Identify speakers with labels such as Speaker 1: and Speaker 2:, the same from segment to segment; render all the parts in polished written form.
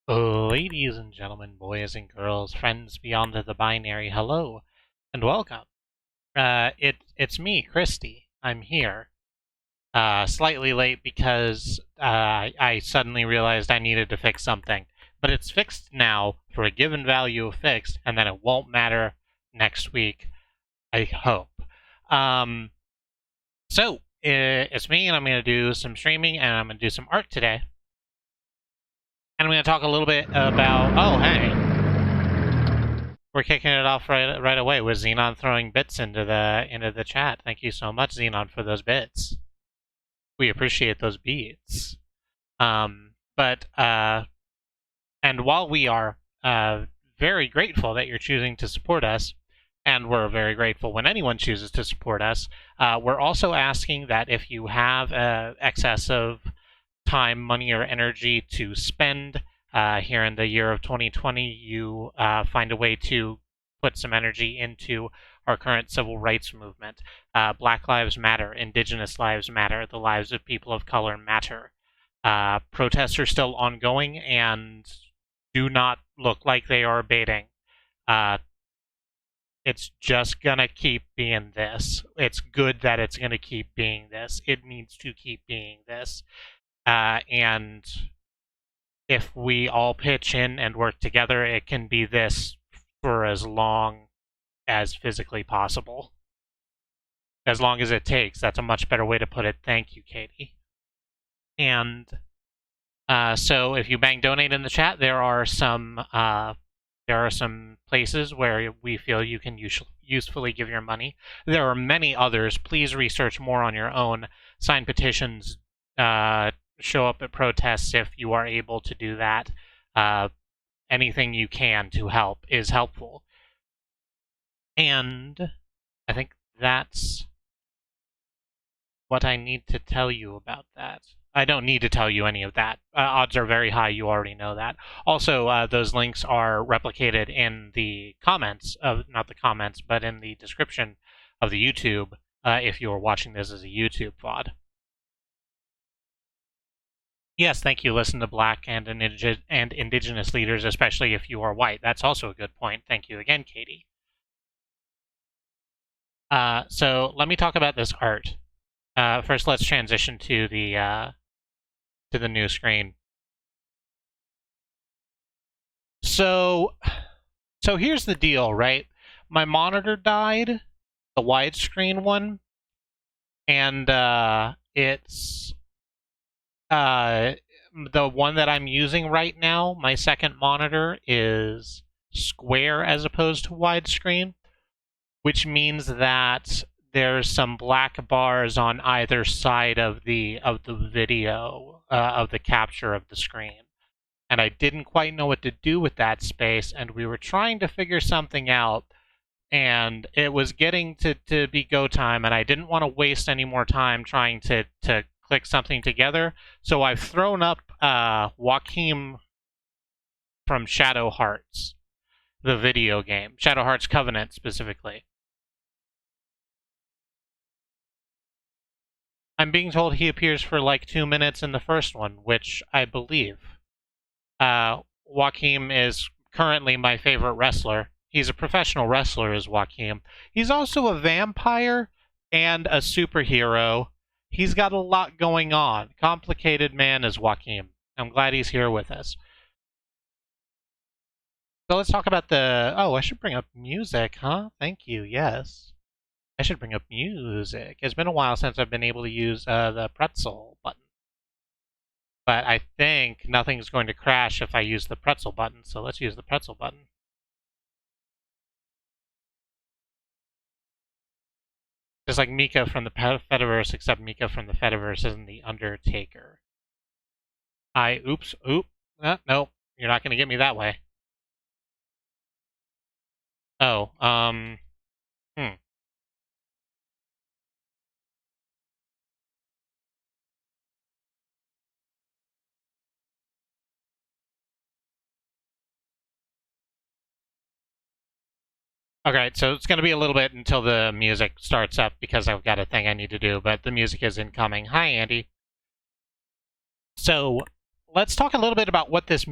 Speaker 1: Ladies and gentlemen, boys and girls, friends beyond the binary, hello and welcome. It's me, Kristi. I'm here. Slightly late because I suddenly realized I needed to fix something. But it's fixed now for a given value of fixed, and then it won't matter next week, I hope. So, it's me, and I'm going to do some streaming, and I'm going to do some art today. And I'm going to talk a little bit about... Oh, hey. We're kicking it off right away with Xenon throwing bits into the chat. Thank you so much, Xenon, for those bits. We appreciate those beats. And while we are very grateful that you're choosing to support us, and we're very grateful when anyone chooses to support us, we're also asking that if you have excess of time, money, or energy to spend here in the year of 2020, you find a way to put some energy into our current civil rights movement. Black Lives Matter, Indigenous Lives Matter, the lives of people of color matter. Protests are still ongoing and do not look like they are abating. It's just gonna keep being this. It's good that it's gonna keep being this. It needs to keep being this. And if we all pitch in and work together, it can be this for as long as physically possible. As long as it takes. That's a much better way to put it. Thank you, Katie. And so if you bang donate in the chat, there are some places where we feel you can usefully give your money. There are many others. Please research more on your own. Sign petitions. Show up at protests if you are able to do that. Anything you can to help is helpful. And I think that's what I need to tell you about that. I don't need to tell you any of that. Odds are very high you already know that. Also, those links are replicated in the comments of, not the comments, but in the description of the YouTube if you are watching this as a YouTube VOD. Yes, thank you. Listen to Black and Indigenous leaders, especially if you are white. That's also a good point. Thank you again, Katie. So let me talk about this art. First, let's transition to the new screen. So here's the deal, right? My monitor died, the widescreen one, and it's the one that I'm using right now. My second monitor is square as opposed to widescreen, which means that there's some black bars on either side of the video of the capture of the screen. And I didn't quite know what to do with that space, and we were trying to figure something out, and it was getting to be go time, and I didn't want to waste any more time trying to click something together. So I've thrown up Joachim from Shadow Hearts, the video game, Shadow Hearts Covenant specifically. I'm being told he appears for like 2 minutes in the first one, which I believe. Joachim is currently my favorite wrestler. He's a professional wrestler, is Joachim. He's also a vampire and a superhero. He's got a lot going on. Complicated man is Joachim. I'm glad he's here with us. So let's talk about the... Oh, I should bring up music, huh? Thank you, yes. I should bring up music. It's been a while since I've been able to use the pretzel button. But I think nothing's going to crash if I use the pretzel button, so let's use the pretzel button. Just like Mika from the Fediverse, except Mika from the Fediverse isn't the Undertaker. Oops, no, you're not going to get me that way. Oh, Okay, so it's going to be a little bit until the music starts up because I've got a thing I need to do, but the music is incoming. Hi, Andy. So let's talk a little bit about what this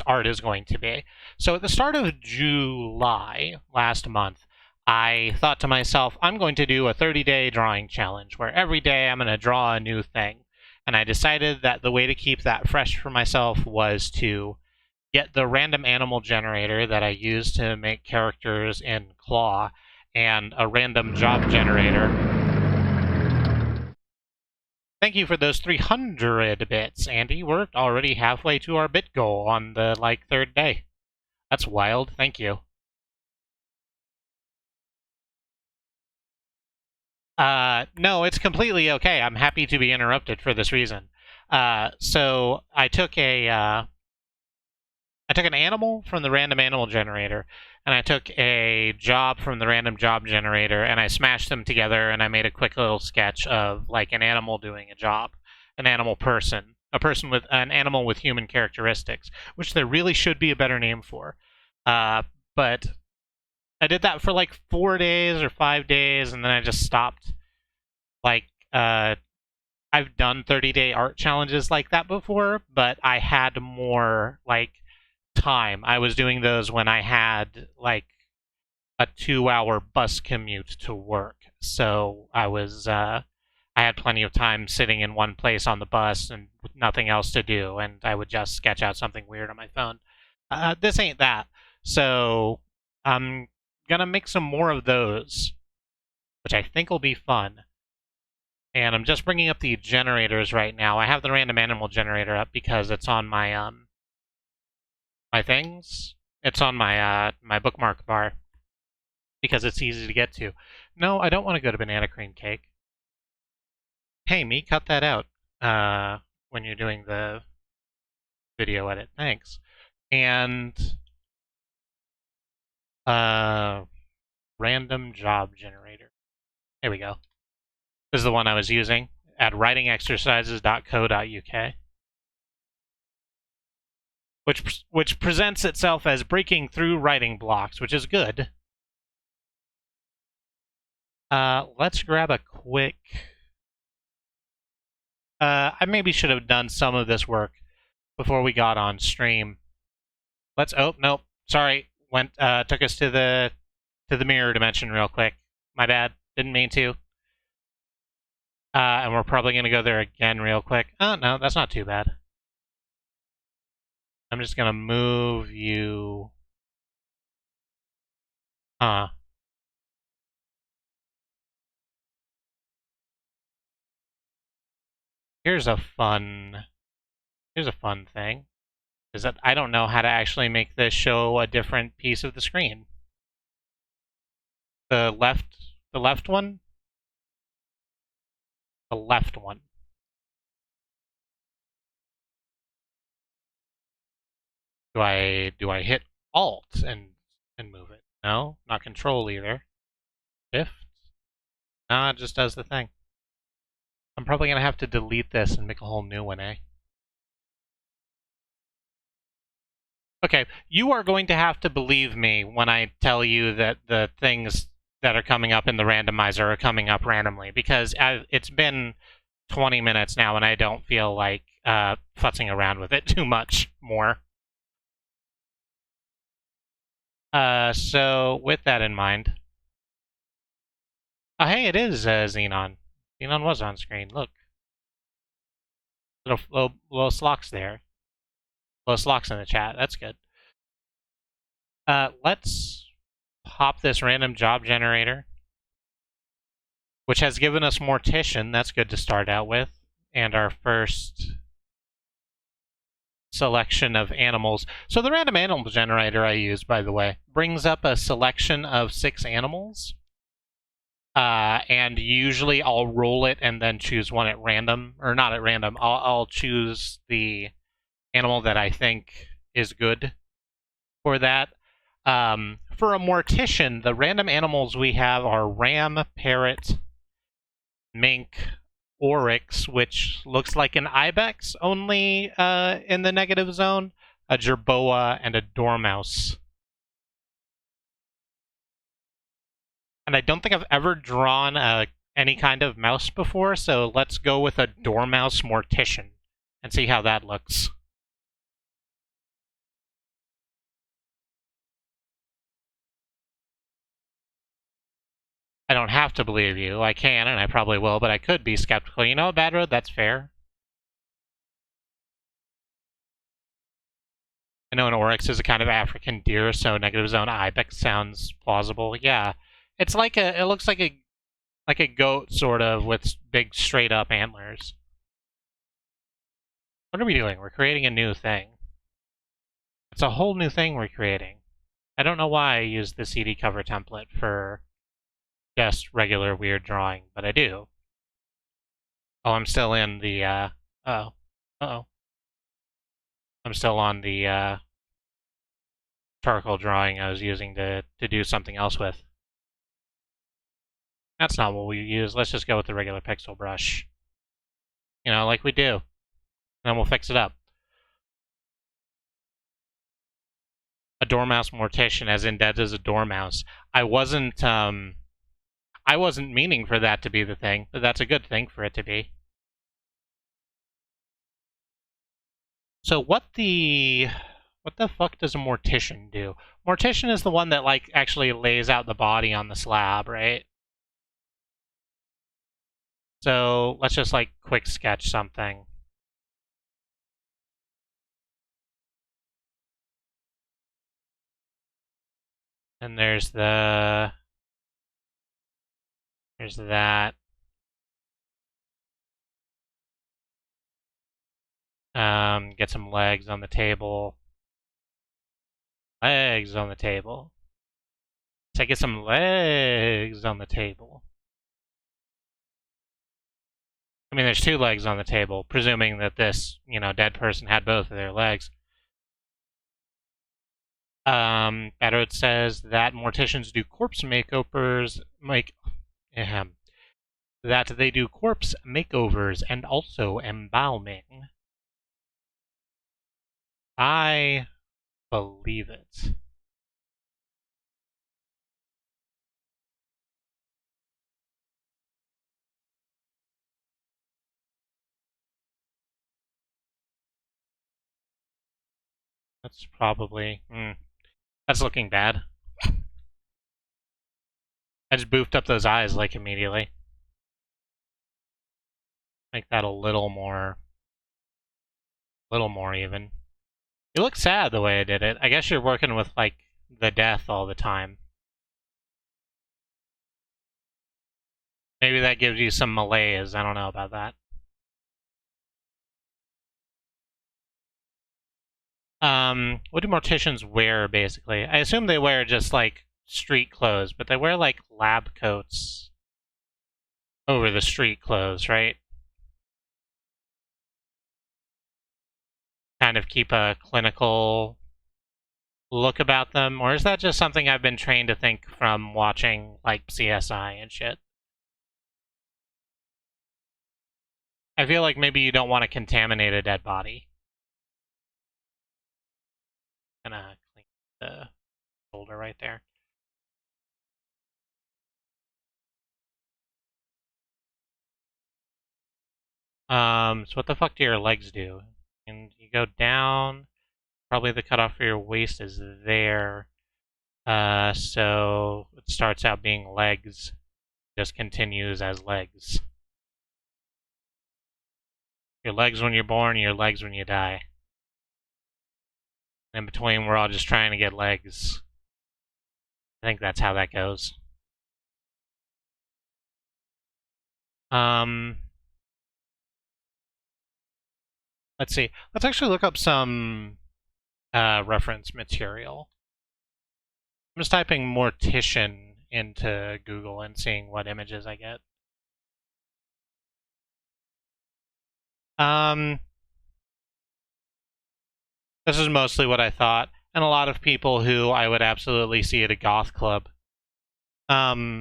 Speaker 1: art is going to be. So at the start of July last month, I thought to myself, I'm going to do a 30-day drawing challenge where every day I'm going to draw a new thing. And I decided that the way to keep that fresh for myself was to get the random animal generator that I use to make characters in Claw and a random job generator. Thank you for those 300 bits, Andy. We're already halfway to our bit goal on the, third day. That's wild. Thank you. No, it's completely okay. I'm happy to be interrupted for this reason. So I took an animal from the random animal generator, and I took a job from the random job generator, and I smashed them together, and I made a quick little sketch of an animal doing a job, an animal person, an animal with human characteristics, which there really should be a better name for. But I did that for 4 days or 5 days, and then I just stopped. I I've done 30-day art challenges like that before, but I had more like time. I was doing those when I had like a 2-hour bus commute to work. So I had plenty of time sitting in one place on the bus and with nothing else to do, and I would just sketch out something weird on my phone. This ain't that. So I'm gonna make some more of those, which I think will be fun. And I'm just bringing up the generators right now. I have the random animal generator up because it's on my my things. It's on my bookmark bar because it's easy to get to. No, I don't want to go to banana cream cake. Hey, me, cut that out when you're doing the video edit. Thanks. And random job generator. There we go. This is the one I was using at writingexercises.co.uk, which presents itself as breaking through writing blocks, which is good. Let's grab a quick. I maybe should have done some of this work before we got on stream. Let's. Oh nope. Sorry. Took us to the mirror dimension real quick. My bad. Didn't mean to. And we're probably gonna go there again real quick. Oh no, that's not too bad. I'm just gonna move you. Here's a fun thing. Is that I don't know how to actually make this show a different piece of the screen. The left one? The left one. Do I hit Alt and move it? No, not Control either. Shift? No, it just does the thing. I'm probably gonna have to delete this and make a whole new one, eh? Okay, you are going to have to believe me when I tell you that the things that are coming up in the randomizer are coming up randomly, because it's been 20 minutes now and I don't feel like futzing around with it too much more. So with that in mind, oh hey, it is Xenon. Xenon was on screen. Look, little slocks there. Little slocks in the chat. That's good. Let's pop this random job generator, which has given us Mortician. That's good to start out with, and our first selection of animals. So the random animal generator I use, by the way, brings up a selection of 6 animals. And usually I'll roll it and then choose one at random, or not at random. I'll choose the animal that I think is good for that. For a Mortician, the random animals we have are ram, parrot, mink, oryx, which looks like an ibex, only in the negative zone, a jerboa, and a dormouse. And I don't think I've ever drawn any kind of mouse before, so let's go with a Dormouse Mortician and see how that looks. I don't have to believe you. I can, and I probably will, but I could be skeptical. You know, Bad Road, that's fair. I know an oryx is a kind of African deer, so negative zone ibex sounds plausible. Yeah, it's like it looks like a goat sort of with big straight up antlers. What are we doing? We're creating a new thing. It's a whole new thing we're creating. I don't know why I used the CD cover template for just regular weird drawing, but I do. Oh, I'm still in the uh-oh. I'm still on the charcoal drawing I was using to do something else with. That's not what we use. Let's just go with the regular pixel brush. You know, like we do. And then we'll fix it up. A Dormouse Mortician, as in dead as a dormouse. I wasn't meaning for that to be the thing, but that's a good thing for it to be. So what the fuck does a mortician do? Mortician is the one that, like, actually lays out the body on the slab, right? So let's just, like, quick sketch something. And there's that. Get some legs on the table. Legs on the table. So I get some legs on the table. I mean, there's 2 legs on the table, presuming that this, dead person had both of their legs. Bedard says that morticians do corpse makeovers, that they do corpse makeovers and also embalming. I believe it. That's probably... that's looking bad. I just boofed up those eyes, like, immediately. Make that a little more even. You look sad the way I did it. I guess you're working with, like, the death all the time. Maybe that gives you some malaise. I don't know about that. What do morticians wear, basically? I assume they wear just, like, street clothes, but they wear, like, lab coats over the street clothes, right? Kind of keep a clinical look about them, or is that just something I've been trained to think from watching, like, CSI and shit? I feel like maybe you don't want to contaminate a dead body. Gonna clean the shoulder right there. So what the fuck do your legs do? And you go down, probably the cutoff for your waist is there. So it starts out being legs, just continues as legs. Your legs when you're born, your legs when you die. In between, we're all just trying to get legs. I think that's how that goes. Let's see. Let's actually look up some reference material. I'm just typing mortician into Google and seeing what images I get. This is mostly what I thought, and a lot of people who I would absolutely see at a goth club. Got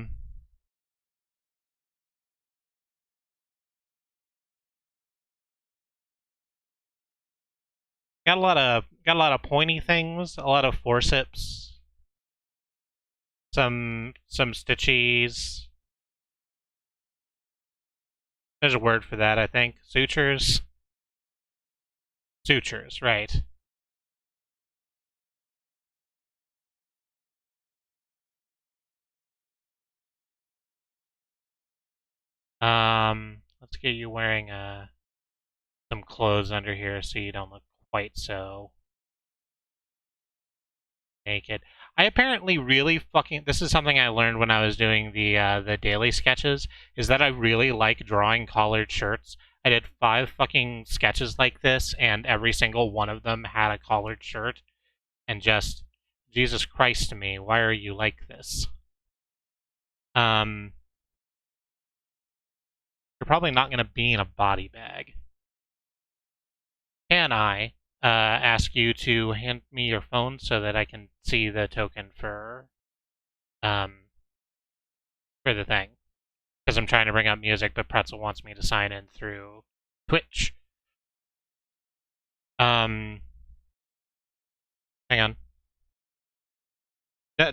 Speaker 1: a lot of pointy things, a lot of forceps, some stitchies. There's a word for that, I think. Sutures. Sutures, right. Let's get you wearing some clothes under here so you don't look quite so naked. I apparently really fucking... This is something I learned when I was doing the daily sketches, is that I really like drawing collared shirts. I did 5 fucking sketches like this, and every single one of them had a collared shirt. And just, Jesus Christ to me, why are you like this? You're probably not going to be in a body bag. Can I ask you to hand me your phone so that I can see the token for the thing? Because I'm trying to bring up music, but Pretzel wants me to sign in through Twitch. Hang on.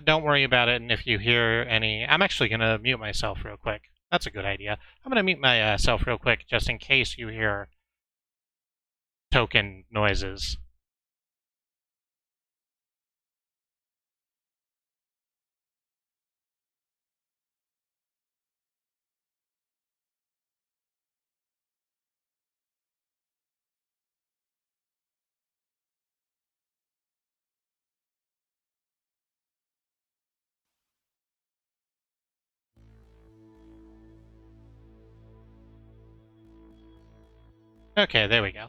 Speaker 1: Don't worry about it, and if you hear any... I'm actually going to mute myself real quick. That's a good idea. I'm going to mute myself real quick, just in case you hear token noises. Okay, there we go.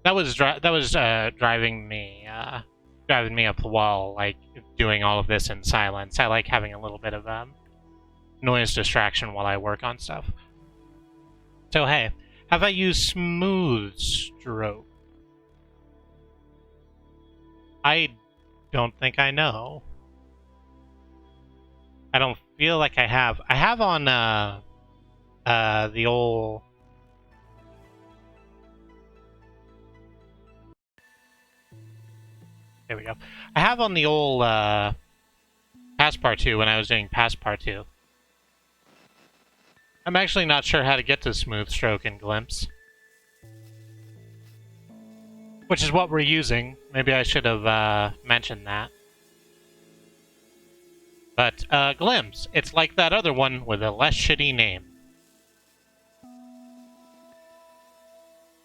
Speaker 1: That was driving me up the wall, like doing all of this in silence. I like having a little bit of noise distraction while I work on stuff. So hey, have I used smooth stroke? I don't think I know. I don't feel like I have. I have on the old. There we go. I have on the old Passepartout when I was doing Passepartout. I'm actually not sure how to get to smooth stroke in Glimpse. Which is what we're using. Maybe I should have mentioned that. But Glimpse, it's like that other one with a less shitty name.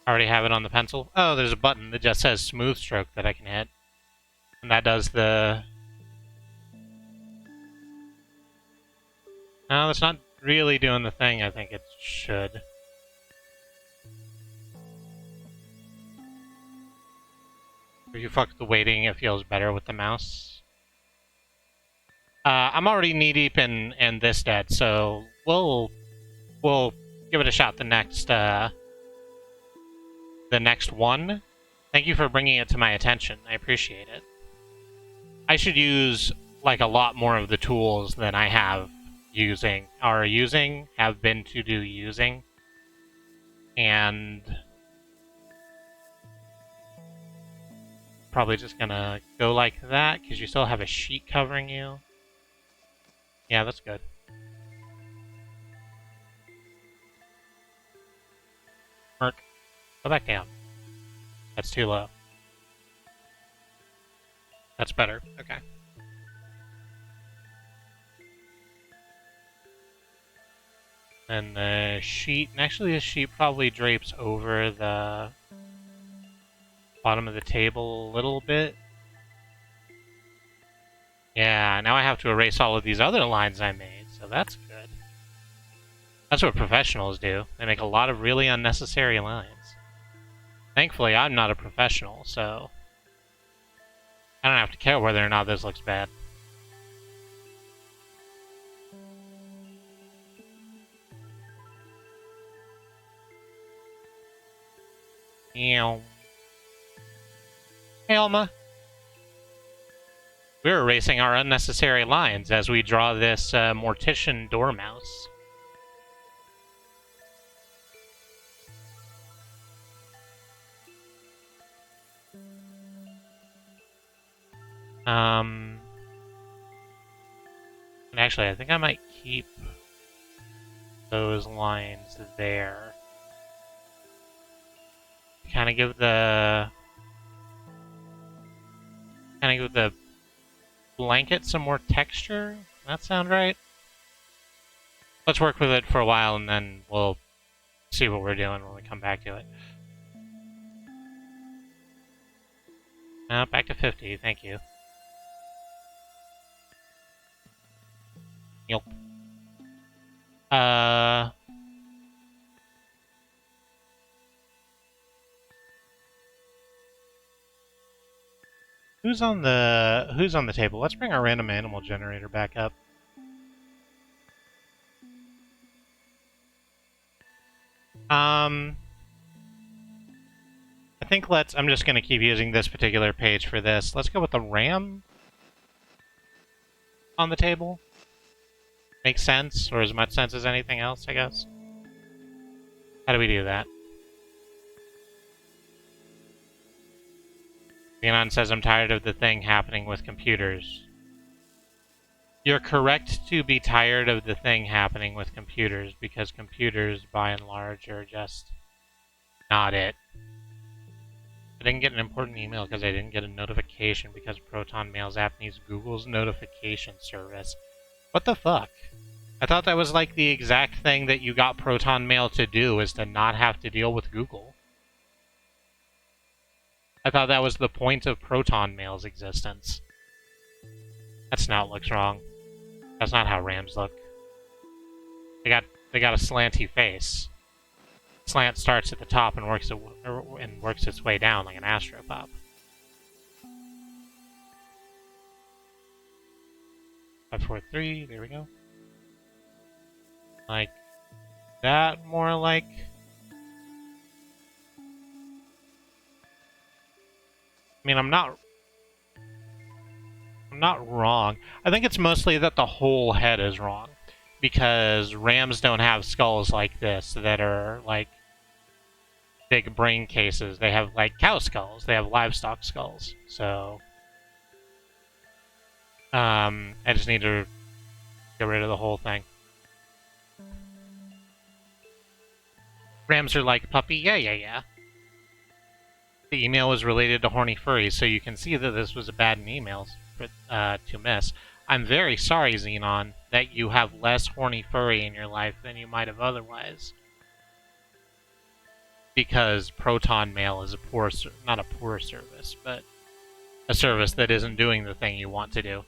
Speaker 1: Already have it on the pencil. Oh, there's a button that just says smooth stroke that I can hit. And that does the... No, that's not really doing the thing I think it should. If you fuck with the weighting, it feels better with the mouse. I'm already knee-deep in this dead, so we'll give it a shot the next one. Thank you for bringing it to my attention. I appreciate it. I should use like a lot more of the tools than I have have been to do using. And probably just gonna go like that, because you still have a sheet covering you. Yeah, that's good. Merc, go back down. That's too low. That's better. Okay. And the sheet, and actually the sheet probably drapes over the bottom of the table a little bit. Yeah, now I have to erase all of these other lines I made, so that's good. That's what professionals do. They make a lot of really unnecessary lines. Thankfully, I'm not a professional, so I don't have to care whether or not this looks bad. Ew. Hey, Alma. We're erasing our unnecessary lines as we draw this Mortician Dormouse. And actually, I think I might keep those lines there. Kind of give the blanket some more texture. That sound right? Let's work with it for a while, and then we'll see what we're doing when we come back to it. Back to 50, thank you. Yep. Who's on the table? Let's bring our random animal generator back up. I think I'm just gonna keep using this particular page for this. Let's go with the ram on the table. Makes sense, or as much sense as anything else, I guess. How do we do that? Leonon says, I'm tired of the thing happening with computers. You're correct to be tired of the thing happening with computers, because computers, by and large, are just not it. I didn't get an important email because I didn't get a notification because Proton Mail's app needs Google's notification service. What the fuck? I thought that was like the exact thing that you got Proton Mail to do, is to not have to deal with Google. I thought that was the point of Proton Mail's existence. That snout looks wrong. That's not how rams look. They got a slanty face. Slant starts at the top and works its way down like an astropop. Five, four, three. There we go. Like that, more like. I mean, I'm not wrong. I think it's mostly that the whole head is wrong, because rams don't have skulls like this that are like big brain cases. They have like cow skulls. They have livestock skulls. So I just need to get rid of the whole thing. Rams are like puppy. Yeah. The email was related to horny furries, so you can see that this was a bad email to miss. I'm very sorry, Xenon, that you have less horny furry in your life than you might have otherwise. Because Proton Mail is not a poor service, but a service that isn't doing the thing you want to do.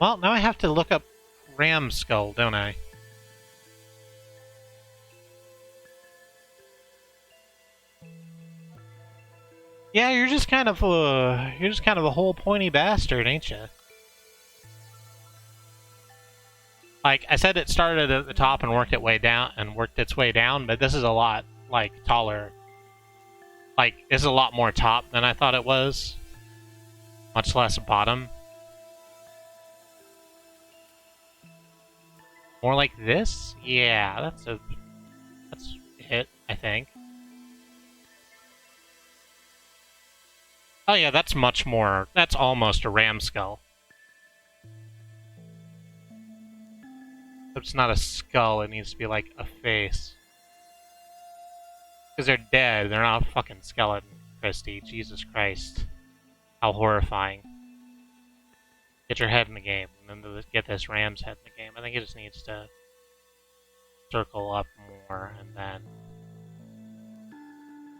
Speaker 1: Well, now I have to look up ram skull, don't I? Yeah, you're just kind of a whole pointy bastard, ain't you? Like I said, it started at the top and worked its way down, but this is a lot like taller. Like this is a lot more top than I thought it was. Much less bottom. More like this? Yeah, that's it, I think. Oh yeah, that's much more. That's almost a ram skull. It's not a skull, it needs to be like a face. Because they're dead, they're not a fucking skeleton, Kristi. Jesus Christ. How horrifying. Get your head in the game, and then get this ram's head in the game. I think it just needs to circle up more, and then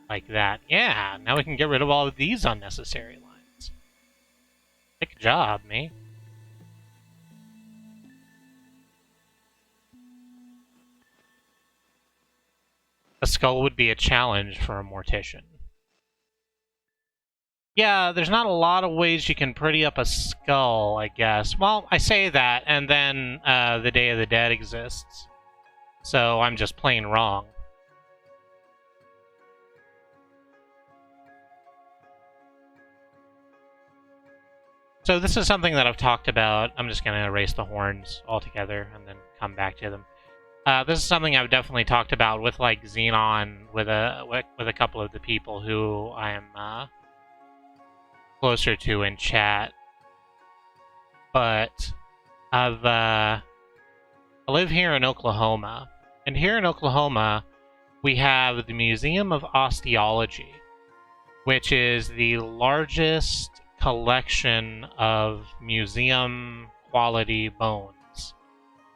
Speaker 1: like that. Yeah, now we can get rid of all of these unnecessary lines. Good job, me. A skull would be a challenge for a Mortician. Yeah, there's not a lot of ways you can pretty up a skull, I guess. Well, I say that, and then the Day of the Dead exists. So I'm just plain wrong. So this is something that I've talked about. I'm just going to erase the horns altogether and then come back to them. This is something I've definitely talked about with like Xenon, with a couple of the people who I'm closer to in chat. But I live here in Oklahoma, and here in Oklahoma we have the Museum of Osteology, which is the largest collection of museum quality bones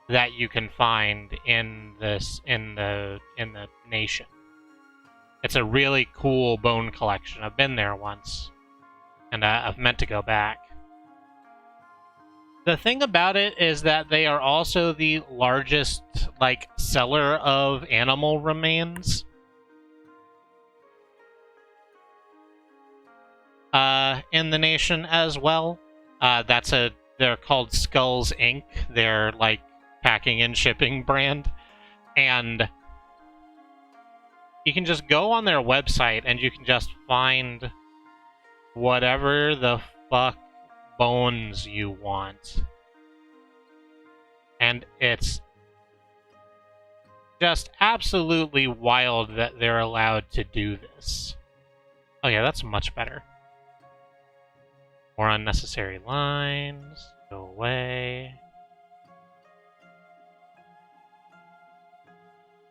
Speaker 1: that you can find in the nation. It's a really cool bone collection. I've been there once, and I've meant to go back. The thing about it is that they are also the largest like seller of animal remains. In the nation as well. They're called Skulls Inc. They're like packing and shipping brand. And you can just go on their website and you can just find whatever the fuck bones you want. And it's just absolutely wild that they're allowed to do this. Oh yeah, that's much better. More unnecessary lines. Go away.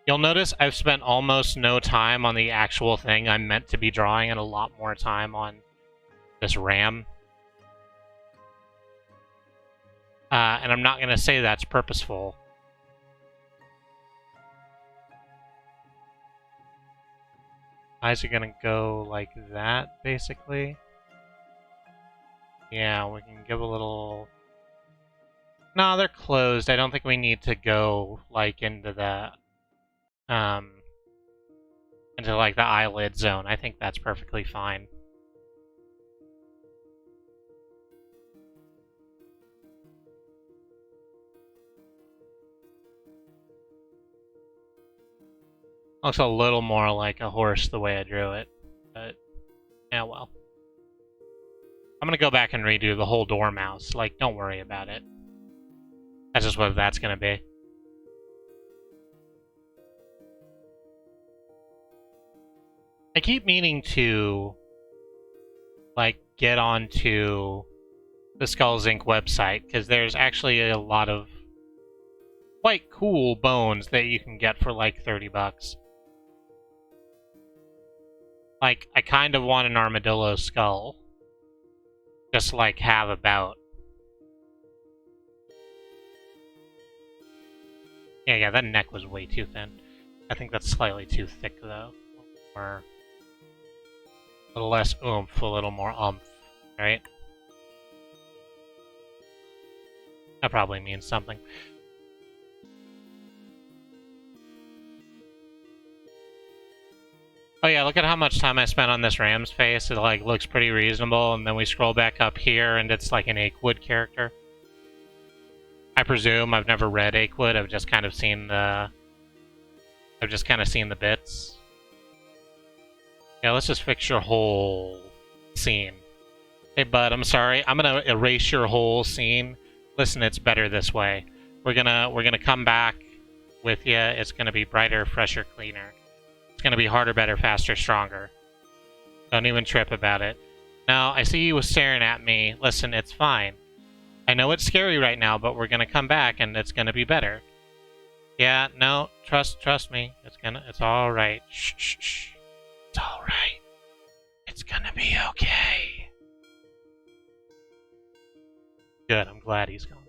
Speaker 1: You'll notice I've spent almost no time on the actual thing I'm meant to be drawing and a lot more time on this ram. And I'm not going to say that's purposeful. Eyes are going to go like that, basically. Yeah, we can give a little... No, they're closed. I don't think we need to go, like, into the... into, like, the eyelid zone. I think that's perfectly fine. Looks a little more like a horse the way I drew it, but yeah, well. I'm gonna go back and redo the whole Dormouse. Like, don't worry about it. That's just what that's gonna be. I keep meaning to, like, get onto the Skulls Inc. website, because there's actually a lot of quite cool bones that you can get for, like, 30 bucks. Like, I kind of want an armadillo skull. Just, like, have about. Yeah, that neck was way too thin. I think that's slightly too thick, though. Or a little less oomph, a little more umph, right? That probably means something. Oh yeah, look at how much time I spent on this ram's face. It like looks pretty reasonable, and then we scroll back up here, and it's like an Achewood character. I presume I've never read Achewood. I've just kind of seen the bits. Yeah, let's just fix your whole scene. Hey, bud, I'm sorry. I'm gonna erase your whole scene. Listen, it's better this way. We're gonna come back with you. It's gonna be brighter, fresher, cleaner. It's gonna be harder, better, faster, stronger. Don't even trip about it. Now, I see you staring at me. Listen, it's fine. I know it's scary right now, but we're gonna come back and it's gonna be better. Yeah, no, trust me. It's all right. Shh, shh, shh. It's all right. It's gonna be okay. Good, I'm glad he's gone.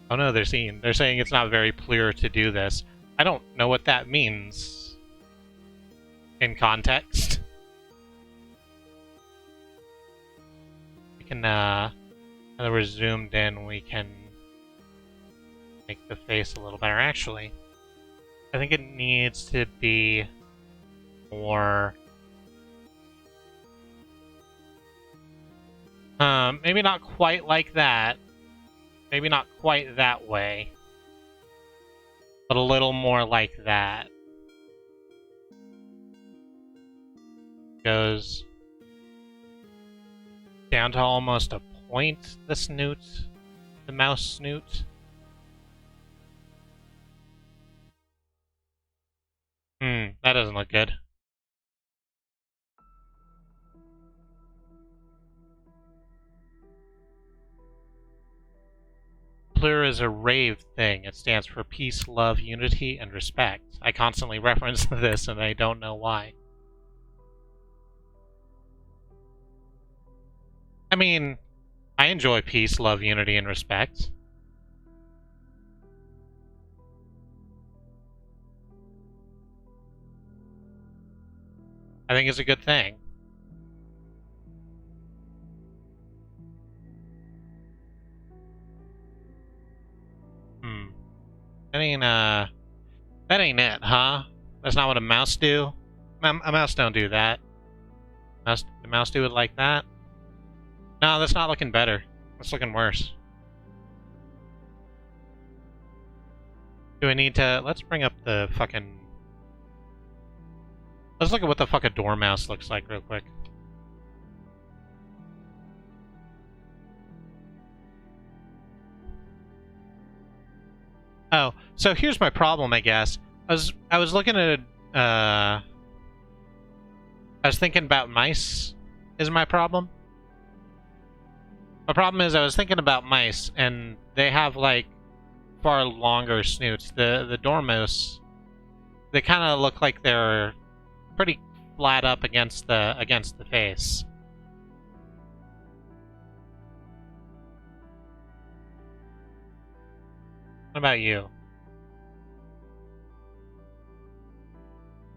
Speaker 1: Oh no, they're saying it's not very clear to do this. I don't know what that means in context. We can, now that we're zoomed in, we can make the face a little better. Actually, I think it needs to be more... maybe not quite like that. Maybe not quite that way. But a little more like that. Goes down to almost a point, the snoot. The mouse snoot. That doesn't look good. Plur is a rave thing. It stands for peace, love, unity, and respect. I constantly reference this, and I don't know why. I mean, I enjoy peace, love, unity, and respect. I think it's a good thing. That ain't it, huh? That's not what a mouse do? A mouse don't do that. The mouse do it like that? No, that's not looking better. That's looking worse. Do I need to... Let's bring up the fucking... Let's look at what the fuck a Dormouse looks like real quick. Oh, so here's my problem, I guess. I was looking at I was thinking about mice is my problem. The problem is I was thinking about mice, and they have, like, far longer snoots. The Dormouse, they kind of look like they're pretty flat up against the face. What about you?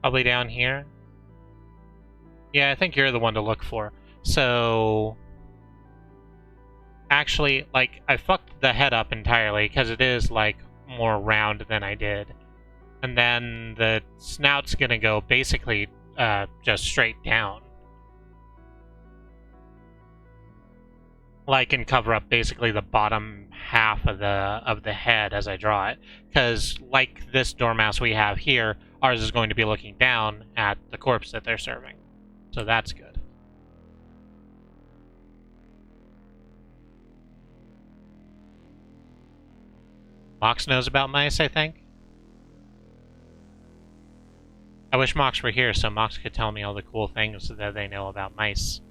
Speaker 1: Probably down here? Yeah, I think you're the one to look for. So... actually, like, I fucked the head up entirely, because it is, like, more round than I did. And then the snout's gonna go basically just straight down. Like, and cover up basically the bottom half of the head as I draw it. Because, like this Dormouse we have here, ours is going to be looking down at the corpse that they're serving. So that's good. Mox knows about mice, I think. I wish Mox were here so Mox could tell me all the cool things that they know about mice.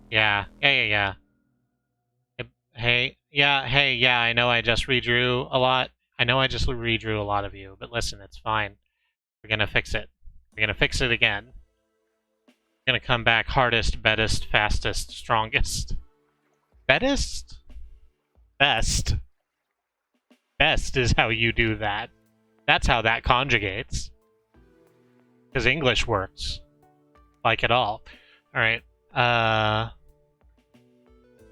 Speaker 1: Yeah. Hey, yeah, I know I just redrew a lot. I know I just redrew a lot of you, but listen, it's fine. We're gonna fix it. We're gonna fix it again. We're gonna come back hardest, bettest, fastest, strongest. Bettest? Best. Best is how you do that. That's how that conjugates. Because English works. Like it all. Alright,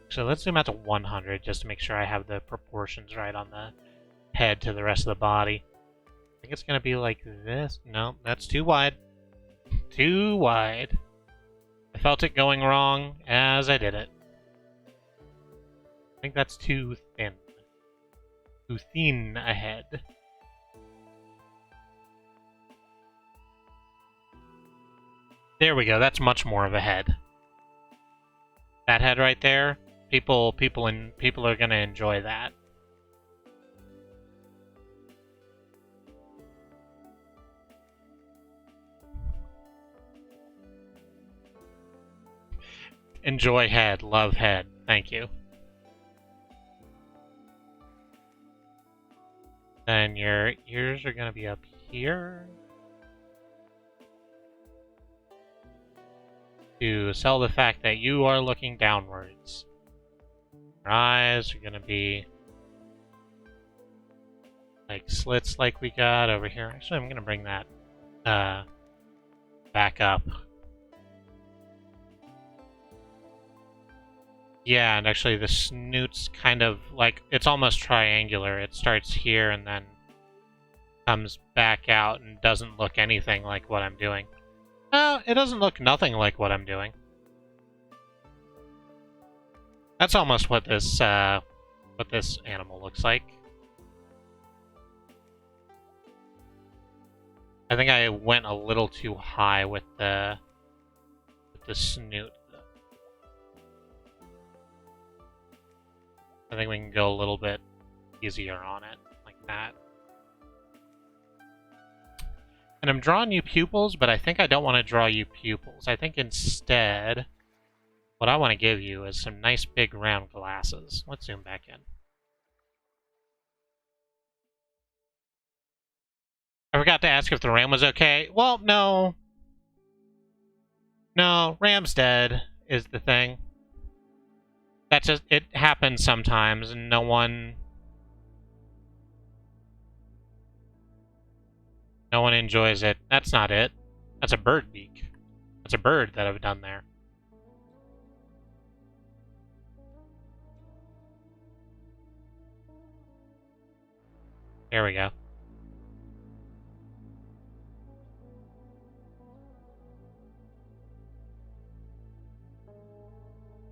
Speaker 1: so let's zoom out to 100 just to make sure I have the proportions right on the head to the rest of the body. I think it's gonna be like this. No, that's too wide. Too wide. I felt it going wrong as I did it. I think that's too thin. Too thin a head. There we go, that's much more of a head. That head right there, people are gonna enjoy that. Enjoy head, love head. Thank you. Then your ears are gonna be up here. To sell the fact that you are looking downwards. Your eyes are gonna be like slits like we got over here. Actually, I'm gonna bring that back up. Yeah, and actually the snoot's kind of like, it's almost triangular. It starts here and then comes back out and doesn't look anything like what I'm doing. It doesn't look nothing like what I'm doing. That's almost what this animal looks like. I think I went a little too high with the snoot. I think we can go a little bit easier on it, like that. And I'm drawing you pupils, but I think I don't want to draw you pupils. I think instead, what I want to give you is some nice big round glasses. Let's zoom back in. I forgot to ask if the ram was okay. Well, no. No, ram's dead is the thing. That just, it happens sometimes, and no one enjoys it. That's not it. That's a bird beak. That's a bird that I've done there. There we go.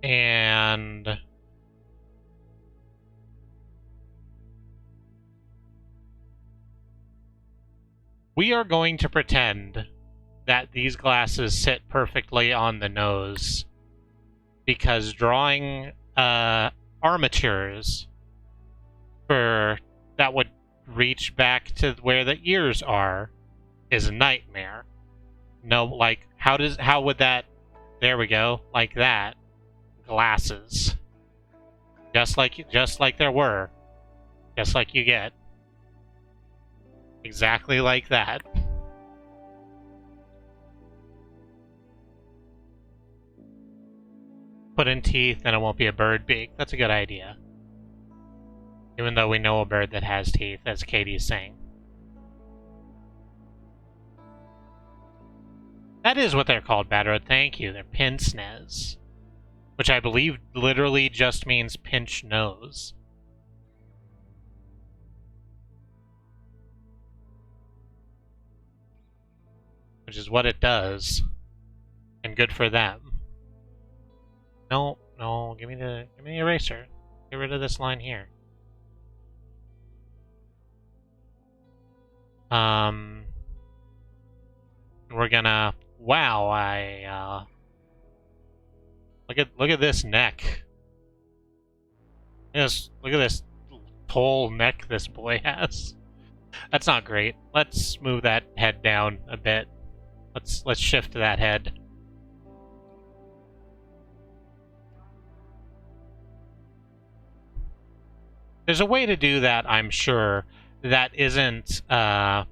Speaker 1: And we are going to pretend that these glasses sit perfectly on the nose, because drawing armatures for that would reach back to where the ears are is a nightmare. No, like, how would that, there we go, like that. glasses. Just like there were. Just like you get. Exactly like that. Put in teeth, and it won't be a bird beak. That's a good idea. Even though we know a bird that has teeth, as Katie's saying. That is what they're called, Badroad. Thank you. They're pince-nez. Which I believe literally just means pinch nose. Which is what it does. And good for them. No, give me the eraser. Get rid of this line here. We're gonna... Wow, look at this neck. Yes, look at this tall neck this boy has. That's not great. Let's move that head down a bit. Let's shift that head. There's a way to do that, I'm sure, that isn't cutting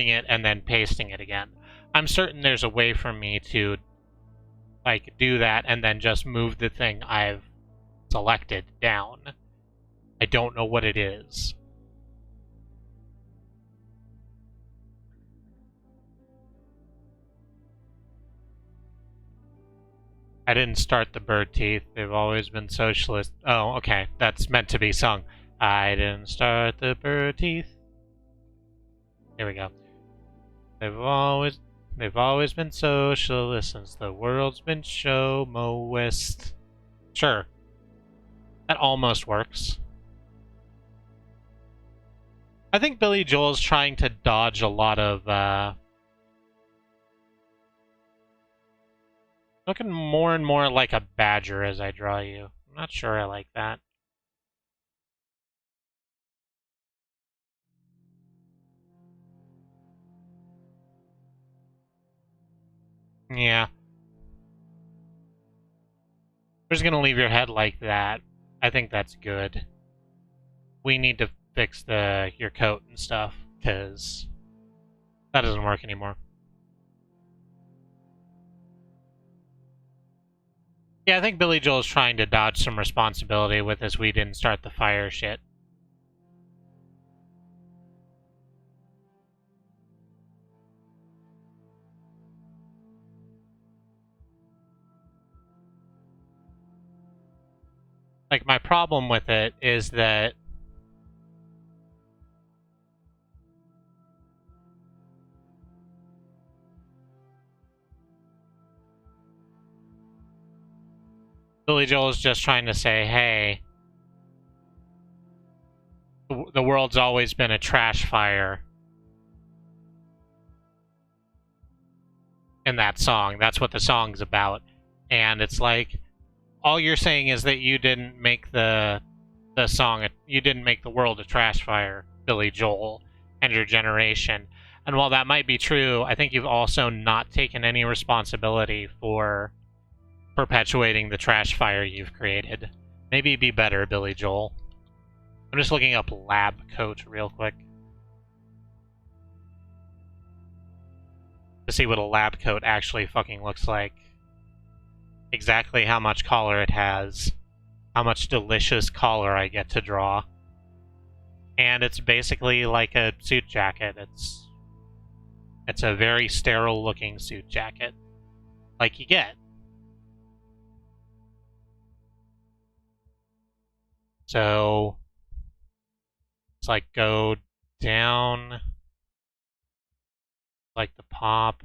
Speaker 1: it and then pasting it again. I'm certain there's a way for me to like do that and then just move the thing I've selected down. I don't know what it is. I didn't start the bird teeth. They've always been socialist. Oh, okay. That's meant to be sung. I didn't start the bird teeth. Here we go. They've always been socialist since the world's been showmoist. Sure. That almost works. I think Billy Joel's trying to dodge a lot of, looking more and more like a badger as I draw you. I'm not sure I like that. Yeah. We're just gonna leave your head like that. I think that's good. We need to fix your coat and stuff, because that doesn't work anymore. Yeah, I think Billy Joel's trying to dodge some responsibility with this we didn't start the fire shit. Like, my problem with it is that Billy Joel is just trying to say, hey, the world's always been a trash fire. In that song. That's what the song's about. And it's like, all you're saying is that you didn't make the song, you didn't make the world a trash fire, Billy Joel, and your generation. And while that might be true, I think you've also not taken any responsibility for perpetuating the trash fire you've created. Maybe be better, Billy Joel. I'm just looking up lab coat real quick to see what a lab coat actually fucking looks like. Exactly how much collar it has. How much delicious collar I get to draw. And it's basically like a suit jacket. It's a very sterile looking suit jacket. Like you get. So it's like go down like the pop.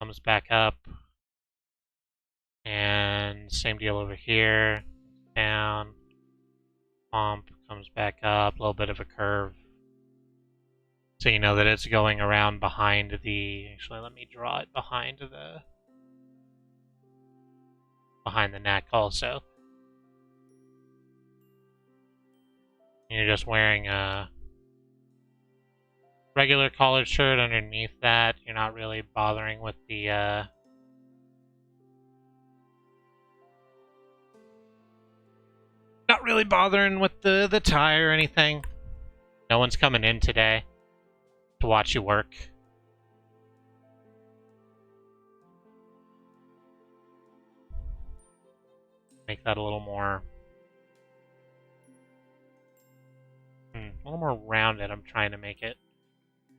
Speaker 1: Comes back up. And same deal over here. Down. Pump comes back up. A little bit of a curve. So you know that it's going around behind the... Actually, let me draw it behind the neck also. And you're just wearing a regular collared shirt underneath that. You're not really bothering with the really bothering with the tie or anything. No one's coming in today to watch you work. Make that a little more rounded. I'm trying to make it.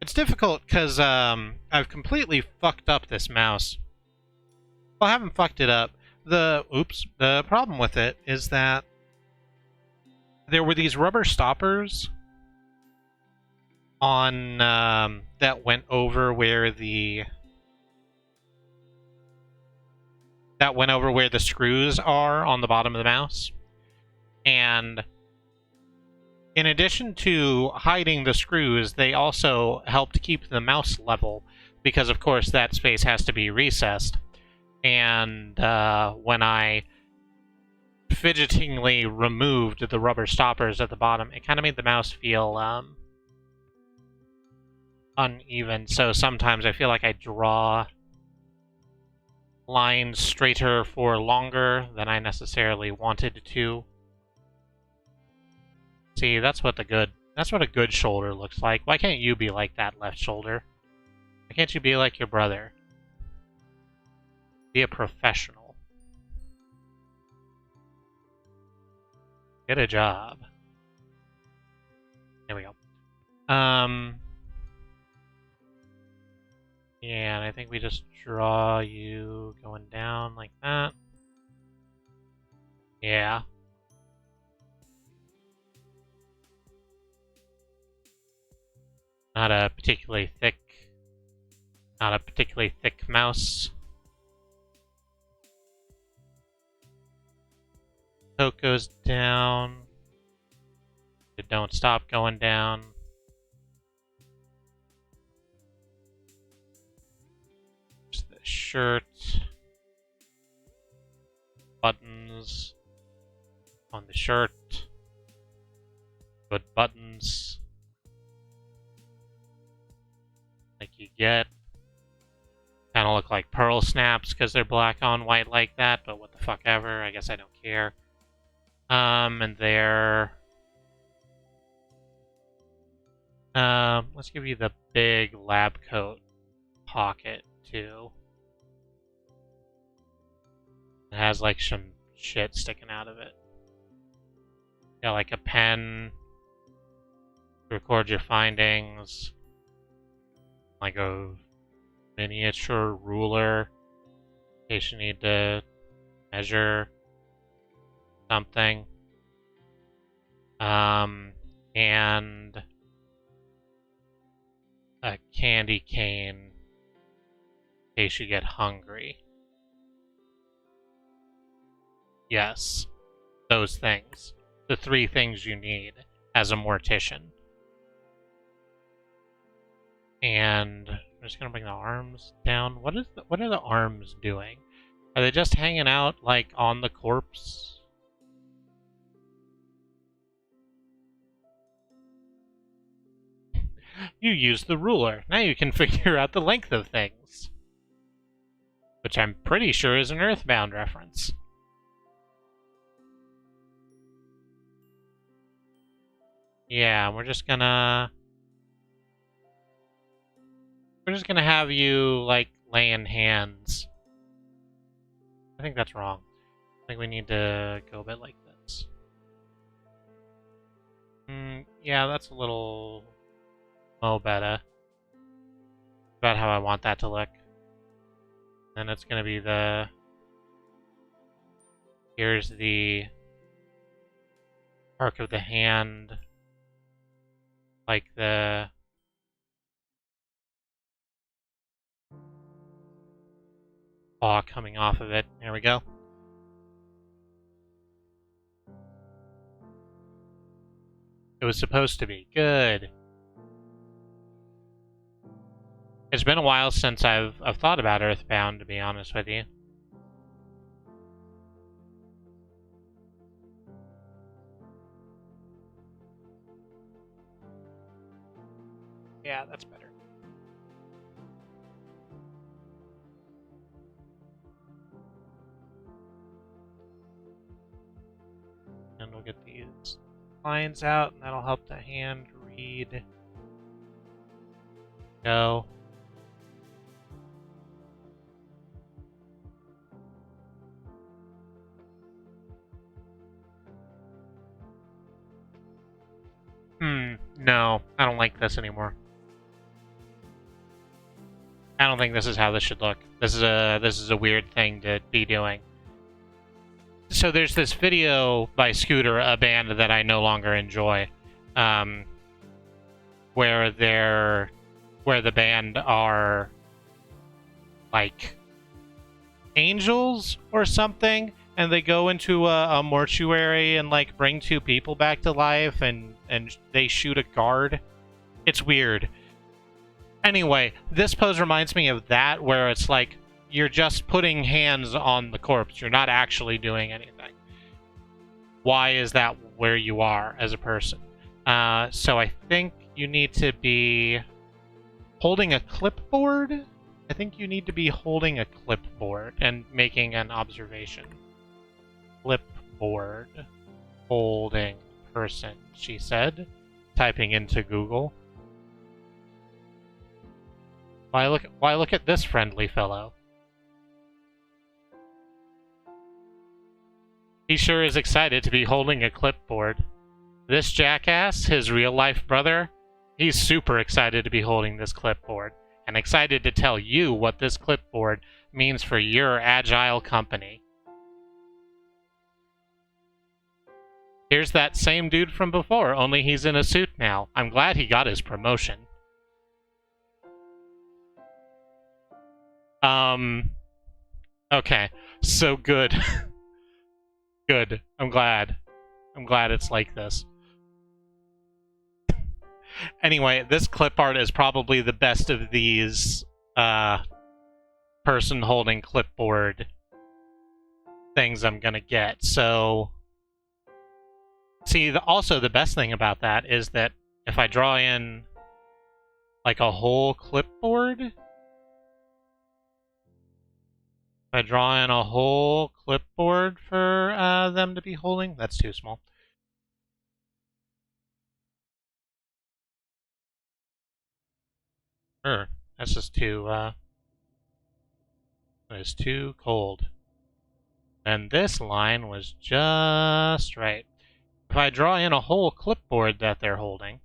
Speaker 1: It's difficult because I've completely fucked up this mouse. Well, I haven't fucked it up. The problem with it is that there were these rubber stoppers on that went over where the screws are on the bottom of the mouse. And in addition to hiding the screws, they also helped keep the mouse level, because of course that space has to be recessed. And when I fidgetingly removed the rubber stoppers at the bottom, it kind of made the mouse feel uneven. So sometimes I feel like I draw lines straighter for longer than I necessarily wanted to. See, that's what a good shoulder looks like. Why can't you be like that left shoulder? Why can't you be like your brother? Be a professional. Get a job. There we go. Yeah, and I think we just draw you going down like that. Yeah. Not a particularly thick mouse. Coat goes down. It don't stop going down. Just the shirt. Buttons on the shirt. Good buttons. Like you get. Kind of look like pearl snaps because they're black on white like that, but what the fuck ever. I guess I don't care. And they're... let's give you the big lab coat pocket, too. It has, like, some shit sticking out of it. Got, like, a pen to record your findings. Like a miniature ruler in case you need to measure something. And a candy cane in case you get hungry. Yes, those things. The 3 things you need as a mortician. And I'm just gonna bring the arms down. What are the arms doing? Are they just hanging out, like, on the corpse? You used the ruler. Now you can figure out the length of things. Which I'm pretty sure is an Earthbound reference. Yeah, we're just gonna have you, like, laying hands. I think that's wrong. I think we need to go a bit like this. Yeah, that's a little... better. About how I want that to look. Then it's gonna be the... Here's the... arc of the hand. Like the... paw coming off of it. There we go. It was supposed to be. Good. It's been a while since I've thought about Earthbound, to be honest with you. Yeah, that's better. And we'll get these lines out, and that'll help the hand read. Go. No, I don't like this anymore. I don't think this is how this should look. This is a weird thing to be doing. So there's this video by Scooter, a band that I no longer enjoy, where the band are like angels or something, and they go into a mortuary and like bring two people back to life, and they shoot a guard. It's weird. Anyway, this pose reminds me of that, where it's like you're just putting hands on the corpse. You're not actually doing anything. Why is that where you are as a person? So I think you need to be holding a clipboard. I think you need to be holding a clipboard and making an observation. Clipboard. Holding person, she said, typing into Google. Why look at this friendly fellow? He sure is excited to be holding a clipboard. This jackass, his real-life brother, he's super excited to be holding this clipboard, and excited to tell you what this clipboard means for your agile company. Here's that same dude from before, only he's in a suit now. I'm glad he got his promotion. Okay, so good. Good. I'm glad. I'm glad it's like this. Anyway, this clip art is probably the best of these person holding clipboard things I'm gonna get. So, see, also the best thing about that is that if I draw in like a whole clipboard, if I draw in a whole clipboard for them to be holding, that's too small. Sure, that's just too, it's too cold. And this line was just right. If I draw in a whole clipboard that they're holding,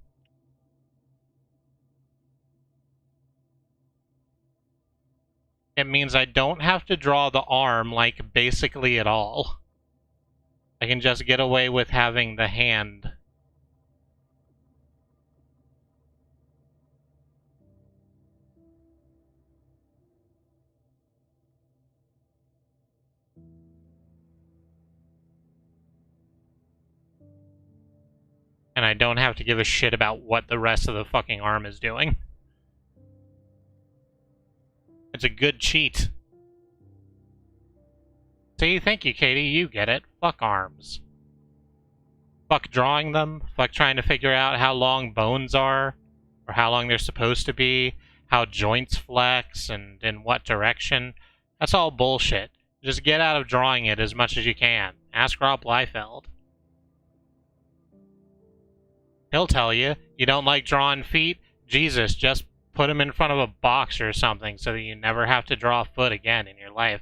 Speaker 1: it means I don't have to draw the arm, like, basically at all. I can just get away with having the hand. And I don't have to give a shit about what the rest of the fucking arm is doing. It's a good cheat. See, thank you, Katie, you get it. Fuck arms. Fuck drawing them. Fuck trying to figure out how long bones are, or how long they're supposed to be, how joints flex, and in what direction. That's all bullshit. Just get out of drawing it as much as you can. Ask Rob Liefeld. He'll tell you. You don't like drawing feet? Jesus, just put them in front of a box or something so that you never have to draw a foot again in your life.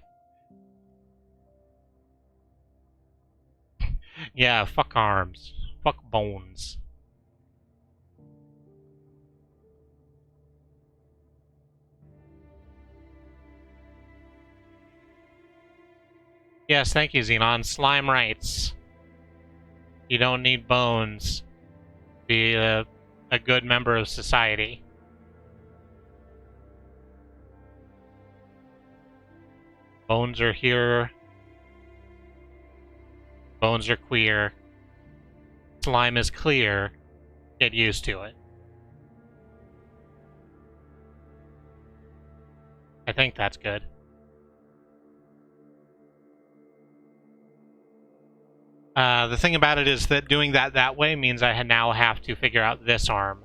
Speaker 1: Yeah, fuck arms. Fuck bones. Yes, thank you, Xenon. Slime rights. You don't need bones. Be a good member of society. Bones are here. Bones are queer. Slime is clear. Get used to it. I think that's good. The thing about it is that doing that way means I now have to figure out this arm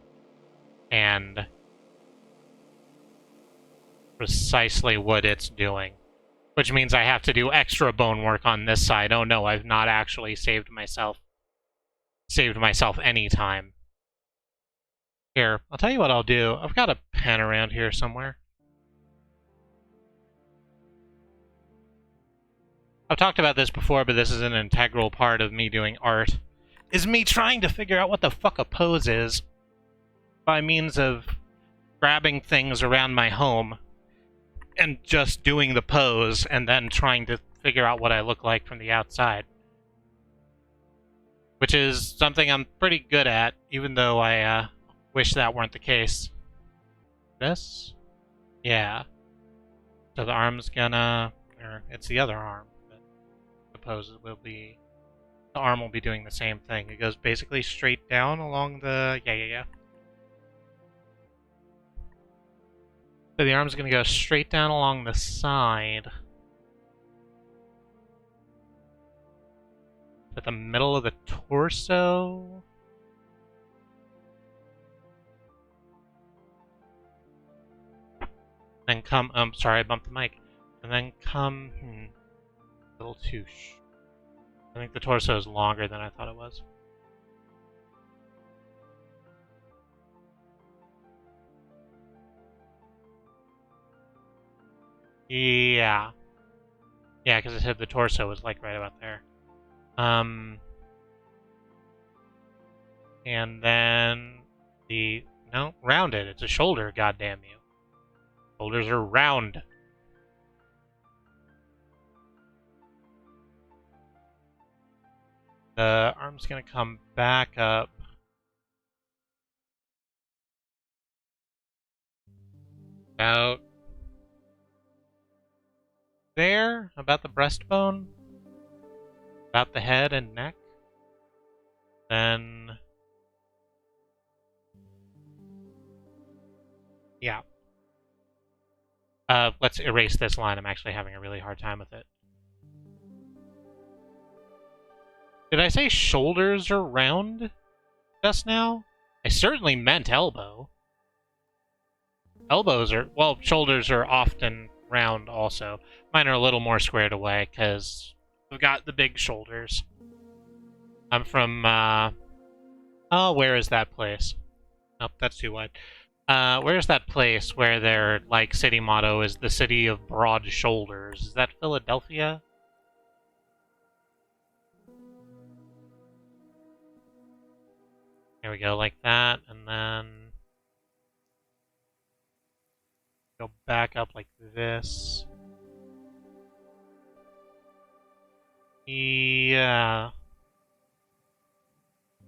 Speaker 1: and precisely what it's doing. Which means I have to do extra bone work on this side. Oh no, I've not actually saved myself. saved myself any time. Here, I'll tell you what I'll do. I've got a pen around here somewhere. I've talked about this before, but this is an integral part of me doing art. Is me trying to figure out what the fuck a pose is by means of grabbing things around my home and just doing the pose and then trying to figure out what I look like from the outside. Which is something I'm pretty good at, even though I wish that weren't the case. This? Yeah. So the arm's gonna... or it's the other arm. But I suppose it will be... the arm will be doing the same thing. It goes basically straight down along the... Yeah. So the arm's gonna go straight down along the side. At the middle of the torso. Then come, sorry, I bumped the mic. And then come, a little too I think the torso is longer than I thought it was. Yeah. Yeah, because it said the torso was like right about there. And then the, no, rounded. It's a shoulder, goddamn you. Shoulders are round. The arm's gonna come back up. About there, about the breastbone, about the head and neck. Then, yeah. Let's erase this line. I'm actually having a really hard time with it. Did I say shoulders are round just now? I certainly meant elbow. Elbows are, well, shoulders are often round also. Mine are a little more squared away because we've got the big shoulders. I'm from, oh, where is that place? Nope, that's too wide. Where's that place where their, like, city motto is the city of broad shoulders? Is that Philadelphia? There we go, like that, and then go back up like this. Yeah.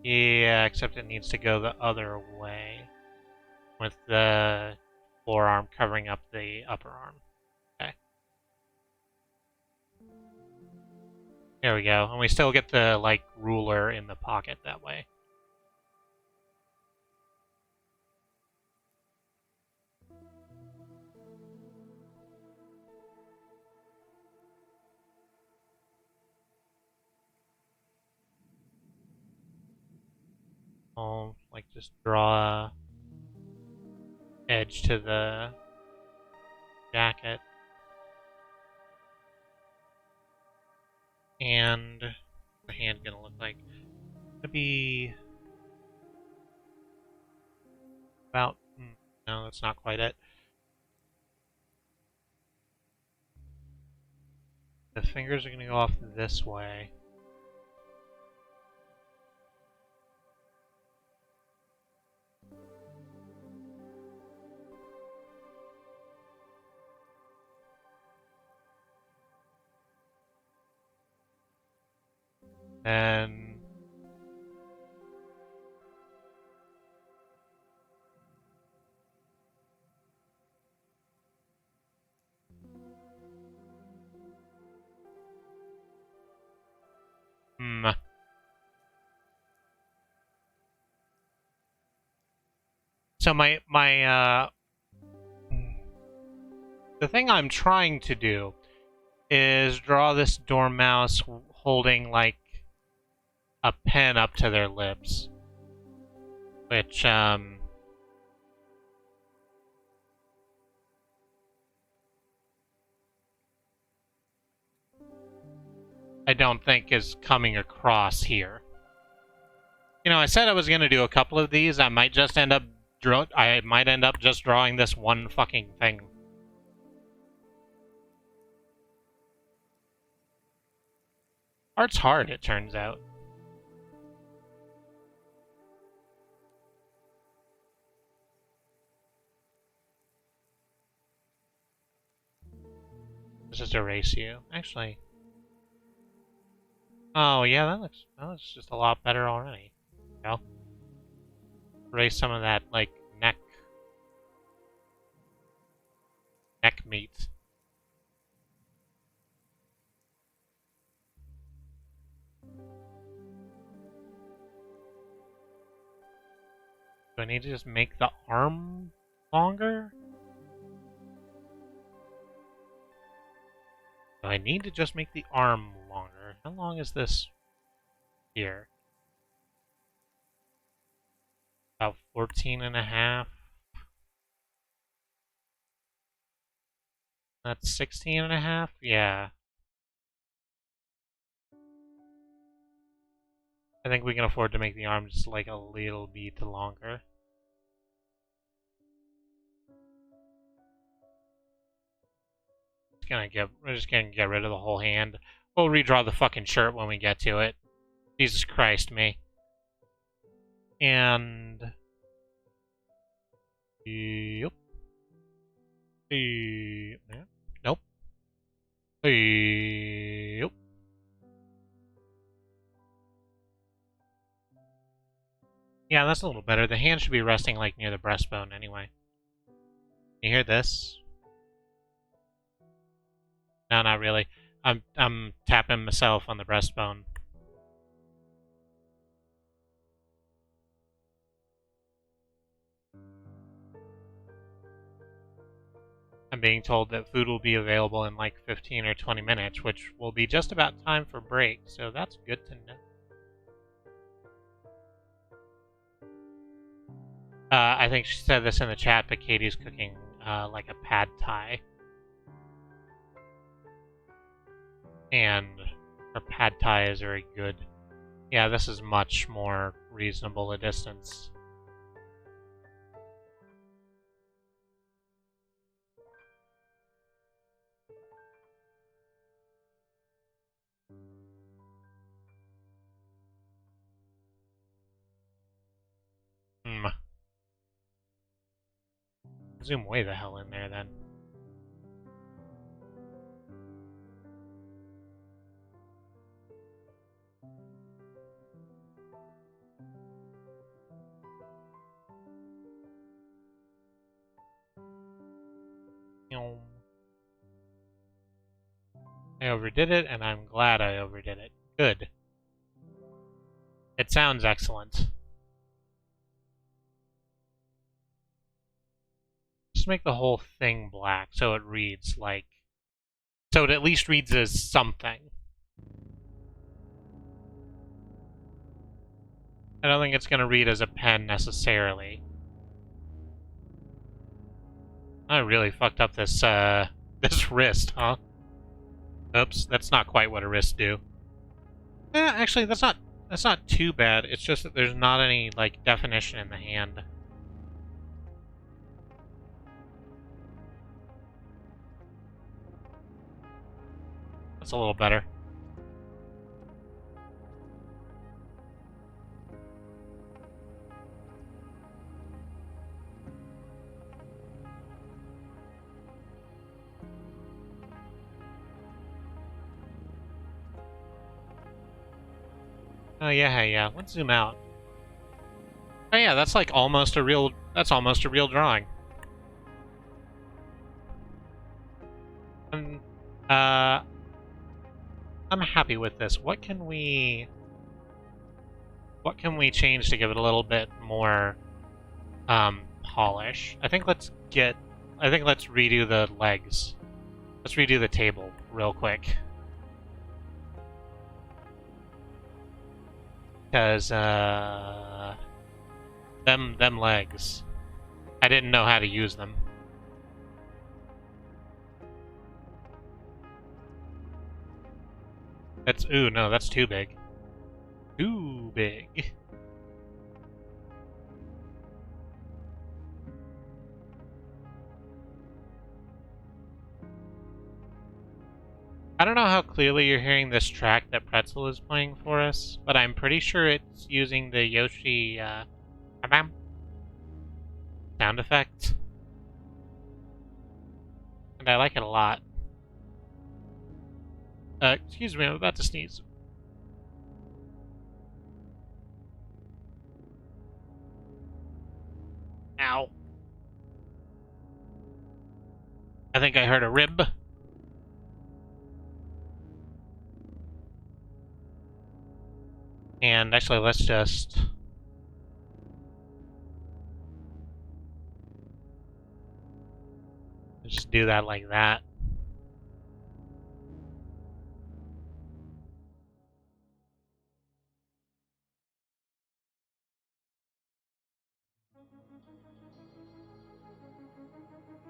Speaker 1: Yeah, except it needs to go the other way. With the forearm covering up the upper arm. Okay. There we go. And we still get the, like, ruler in the pocket that way. I'll, like, just draw a edge to the jacket. And the hand gonna look like? Gonna be about, no, that's not quite it. The fingers are gonna go off this way. And so the thing I'm trying to do is draw this Dormouse holding, like, a pen up to their lips. Which, I don't think is coming across here. You know, I said I was gonna do a couple of these. I might just end up just drawing this one fucking thing. Art's hard, it turns out. Let's just erase you. Actually. Oh yeah, that looks just a lot better already. Well, erase some of that like neck meat. Do I need to just make the arm longer? Do I need to just make the arm longer? How long is this here? About 14 and a half. That's 16 and a half? Yeah. I think we can afford to make the arm just like a little bit longer. We're just gonna get rid of the whole hand. We'll redraw the fucking shirt when we get to it. Jesus Christ, me. And... Yep. Nope. Yep. Yeah, that's a little better. The hand should be resting like near the breastbone anyway. You hear this? No, not really. I'm tapping myself on the breastbone. I'm being told that food will be available in like 15 or 20 minutes, which will be just about time for break, so that's good to know. I think she said this in the chat, but Katie's cooking like a pad thai. And her pad thai is very good. Yeah, this is much more reasonable a distance. Zoom way the hell in there then. I overdid it, and I'm glad I overdid it. Good. It sounds excellent. Just make the whole thing black so it reads like... So it at least reads as something. I don't think it's going to read as a pen necessarily. I really fucked up this, this wrist, huh? Oops, that's not quite what a wrist do. Actually, that's not too bad. It's just that there's not any, like, definition in the hand. That's a little better. Oh yeah, yeah. Let's zoom out. Oh yeah, that's like almost a real. That's almost a real drawing. And I'm happy with this. What can we change to give it a little bit more polish? I think let's redo the legs. Let's redo the table real quick. Because them legs, I didn't know how to use them. Ooh, no, that's too big. Too big. I don't know how clearly you're hearing this track that Pretzel is playing for us, but I'm pretty sure it's using the Yoshi, sound effect. And I like it a lot. Excuse me, I'm about to sneeze. Ow. I think I heard a rib. And actually, let's just... just do that like that.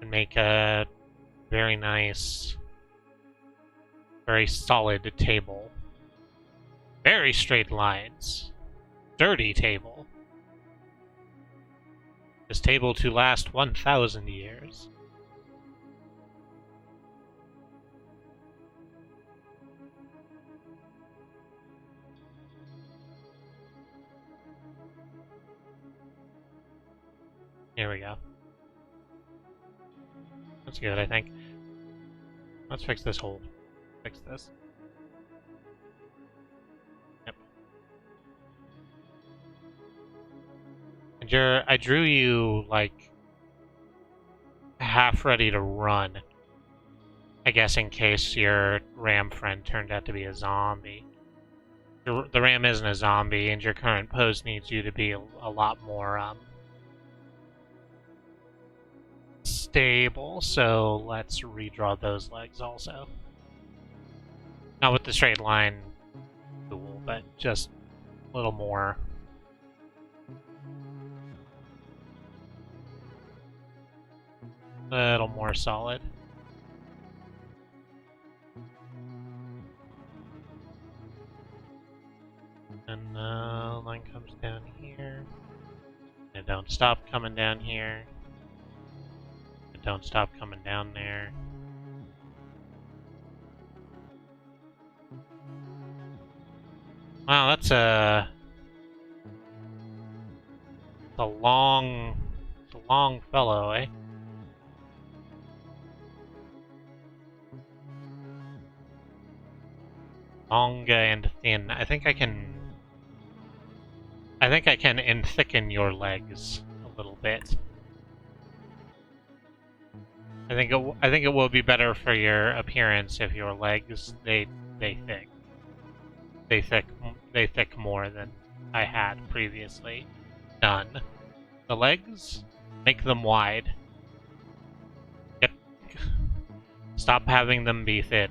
Speaker 1: And make a very nice, very solid table. Very straight lines. Sturdy table. This table to last 1,000 years. Here we go. That's good, I think. Let's fix this hole. Fix this. Yep. And I drew you, like, half ready to run. I guess in case your ram friend turned out to be a zombie. The ram isn't a zombie, and your current pose needs you to be a lot more, stable, so let's redraw those legs also. Not with the straight line tool, but just a little more. A little more solid. And the line comes down here. And don't stop coming down here. And don't stop coming down there. Wow, that's a long fellow, eh? Long and thin. I think I can thicken your legs a little bit. I think it will be better for your appearance if your legs they thick more than I had previously done. The legs, make them wide. Yep. Stop having them be thin.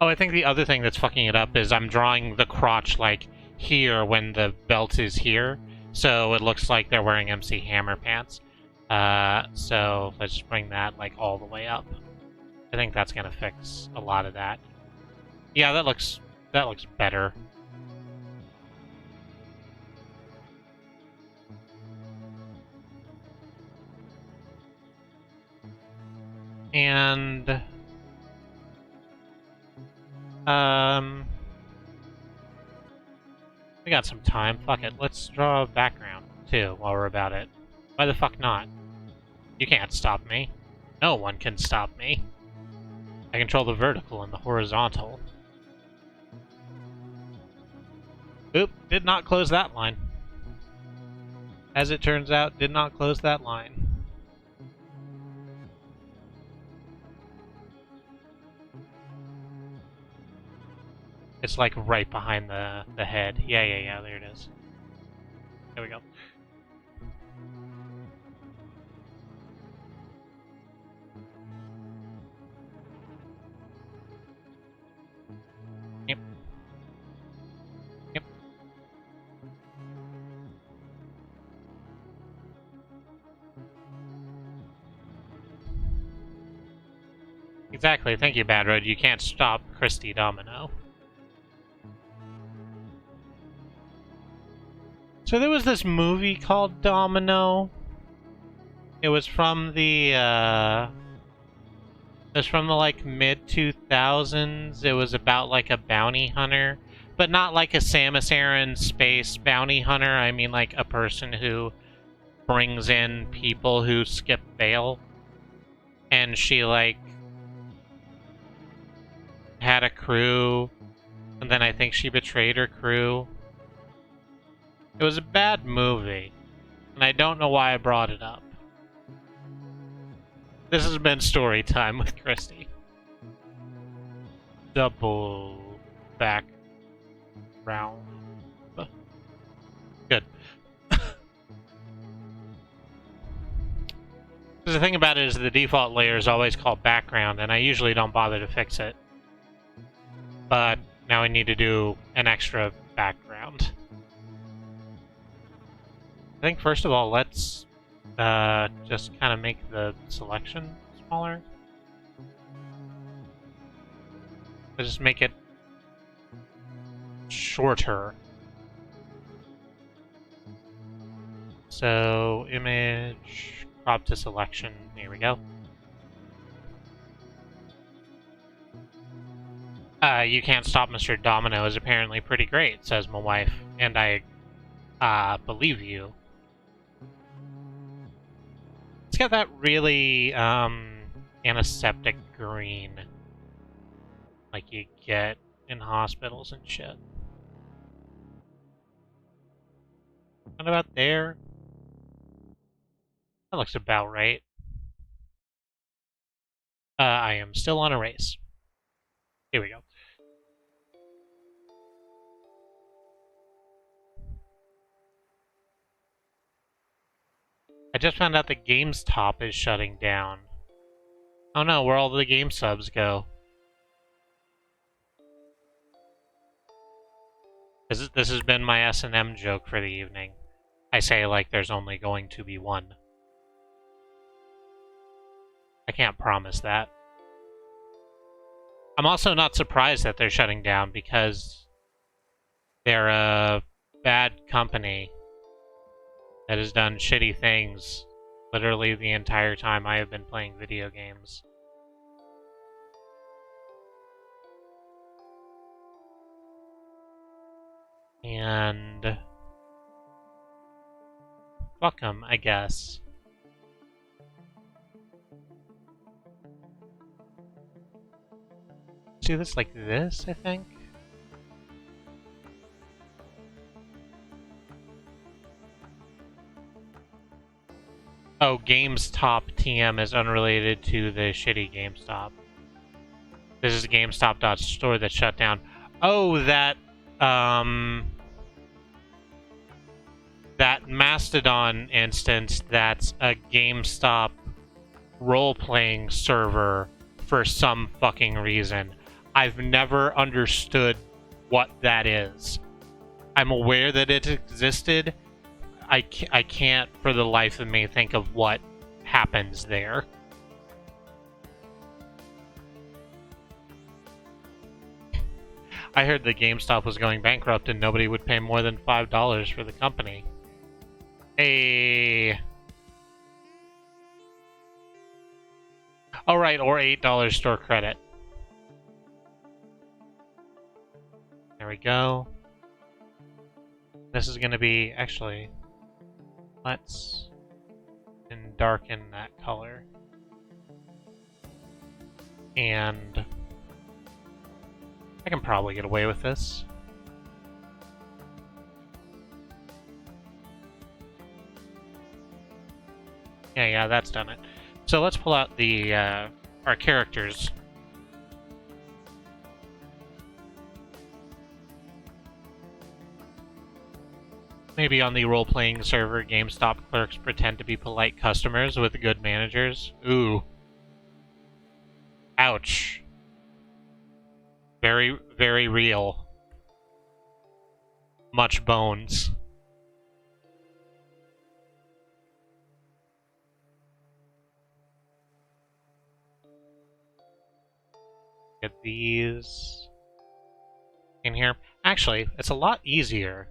Speaker 1: Oh, I think the other thing that's fucking it up is I'm drawing the crotch, like, here when the belt is here. So it looks like they're wearing MC Hammer pants. So let's just bring that, like, all the way up. I think that's gonna fix a lot of that. Yeah, that looks better. And... we got some time. Fuck it. Let's draw a background, too, while we're about it. Why the fuck not? You can't stop me. No one can stop me. I control the vertical and the horizontal. Oop, did not close that line. As it turns out, did not close that line. It's like right behind the head. Yeah, there it is. There we go. Yep. Yep. Exactly, thank you, Bad Road. You can't stop Kristi Domino. So there was this movie called Domino. It was from the, it was from the, like, mid-2000s. It was about, like, a bounty hunter. But not like a Samus Aran space bounty hunter. I mean, like, a person who brings in people who skip bail. And she, like, had a crew. And then I think she betrayed her crew. It was a bad movie. And I don't know why I brought it up. This has been story time with Kristi. Double back round. Good. The thing about it is the default layer is always called background, and I usually don't bother to fix it. But now I need to do an extra background. I think first of all, let's just kind of make the selection smaller. Let's just make it shorter. So, image, crop to selection, here we go. You Can't Stop Mr. Domino is apparently pretty great, says my wife, and I believe you. It's got that really antiseptic green like you get in hospitals and shit. What about there? That looks about right. I am still on erase. Here we go. I just found out that GameStop is shutting down. Oh no, where all the game subs go. This has been my S&M joke for the evening. I say like there's only going to be one. I can't promise that. I'm also not surprised that they're shutting down because they're a bad company that has done shitty things literally the entire time I have been playing video games. And fuck them, I guess. Do this like this, I think. Oh, GameStop TM is unrelated to the shitty GameStop. This is GameStop.store that shut down. Oh, that Mastodon instance that's a GameStop role-playing server for some fucking reason. I've never understood what that is. I'm aware that it existed. I can't for the life of me think of what happens there. I heard that GameStop was going bankrupt and nobody would pay more than $5 for the company. Hey. Oh, right, or $8 store credit. There we go. This is going to be, actually, let's darken that color. And I can probably get away with this. Yeah, that's done it. So let's pull out the our characters. Maybe on the role-playing server, GameStop clerks pretend to be polite customers with good managers. Ooh. Ouch. Very, very real. Much bones. Get these in here. Actually, it's a lot easier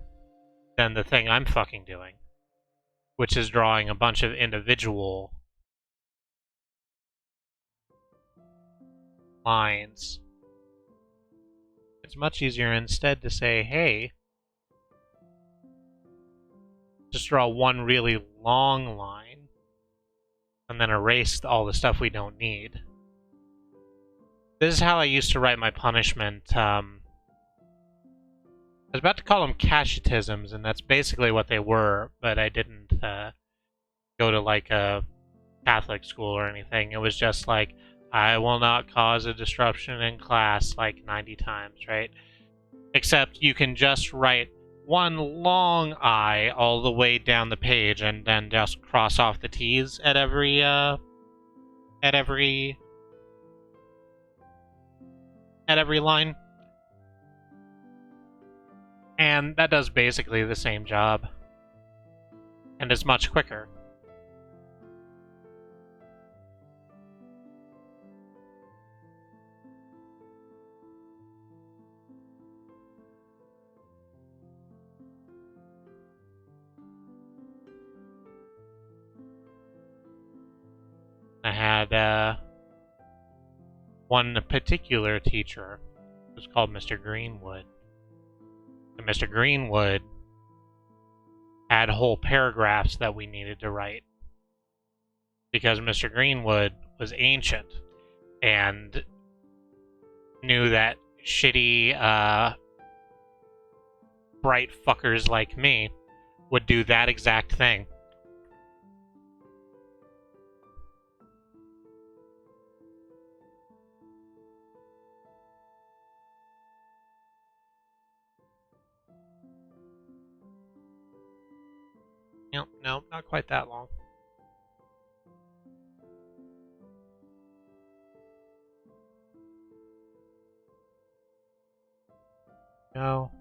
Speaker 1: than the thing I'm fucking doing, which is drawing a bunch of individual lines. It's much easier instead to say, hey, just draw one really long line and then erase all the stuff we don't need. This is how I used to write my punishment. I was about to call them catechetisms, and that's basically what they were, but I didn't go to like a Catholic school or anything. It was just like, I will not cause a disruption in class like 90 times, right? Except you can just write one long I all the way down the page and then just cross off the T's at every line. And that does basically the same job. And is much quicker. I had one particular teacher who was called Mr. Greenwood. And Mr. Greenwood had whole paragraphs that we needed to write. Because Mr. Greenwood was ancient and knew that shitty, bright fuckers like me would do that exact thing. No, not quite that long. No.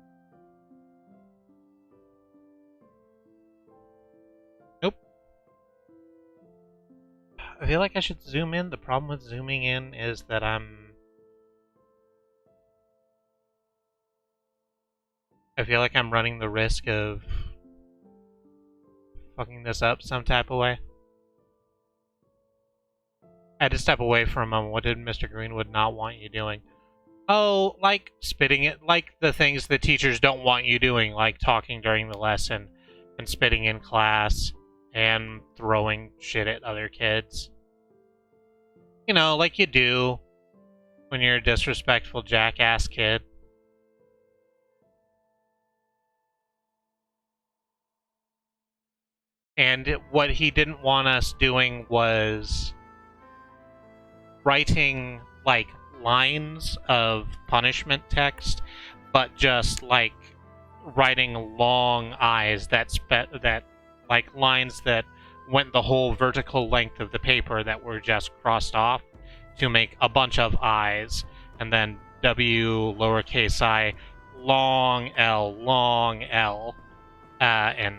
Speaker 1: Nope. I feel like I should zoom in. The problem with zooming in is that I feel like I'm running the risk of fucking this up some type of way. I had to step away for a moment. What did Mr. Greenwood not want you doing? Oh, like spitting it, like the things the teachers don't want you doing, like talking during the lesson and spitting in class and throwing shit at other kids. You know, like you do when you're a disrespectful jackass kid. And what he didn't want us doing was writing, like, lines of punishment text, but just, like, writing long I's that like, lines that went the whole vertical length of the paper that were just crossed off to make a bunch of I's, and then W, lowercase I, long L, and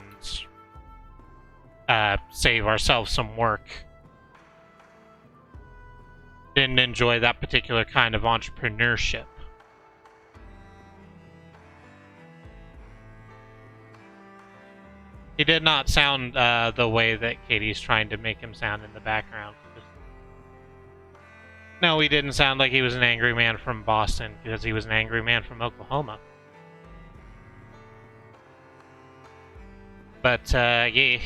Speaker 1: save ourselves some work. Didn't enjoy that particular kind of entrepreneurship. He did not sound the way that Katie's trying to make him sound in the background. No, he didn't sound like he was an angry man from Boston, because he was an angry man from Oklahoma. But, yeah.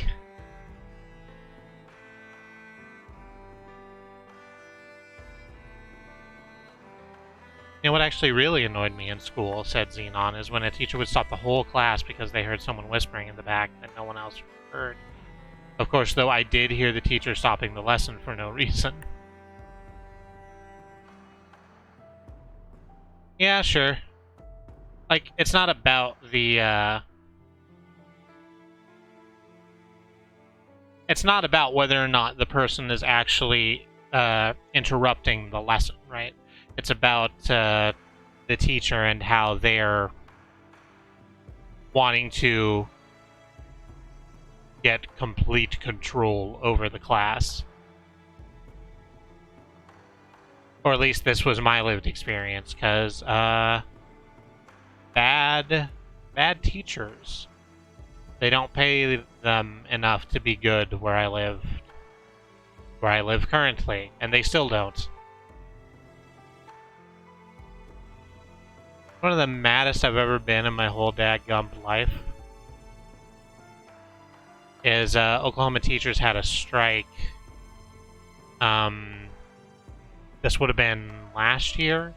Speaker 1: You know what actually really annoyed me in school, said Xenon, is when a teacher would stop the whole class because they heard someone whispering in the back that no one else heard. Of course, though, I did hear the teacher stopping the lesson for no reason. Yeah, sure. Like, it's not about the, it's not about whether or not the person is actually, interrupting the lesson, right? It's about the teacher and how they're wanting to get complete control over the class. Or at least this was my lived experience, because bad teachers, they don't pay them enough to be good where I live currently, and they still don't. One of the maddest I've ever been in my whole dadgum life is Oklahoma teachers had a strike. This would have been last year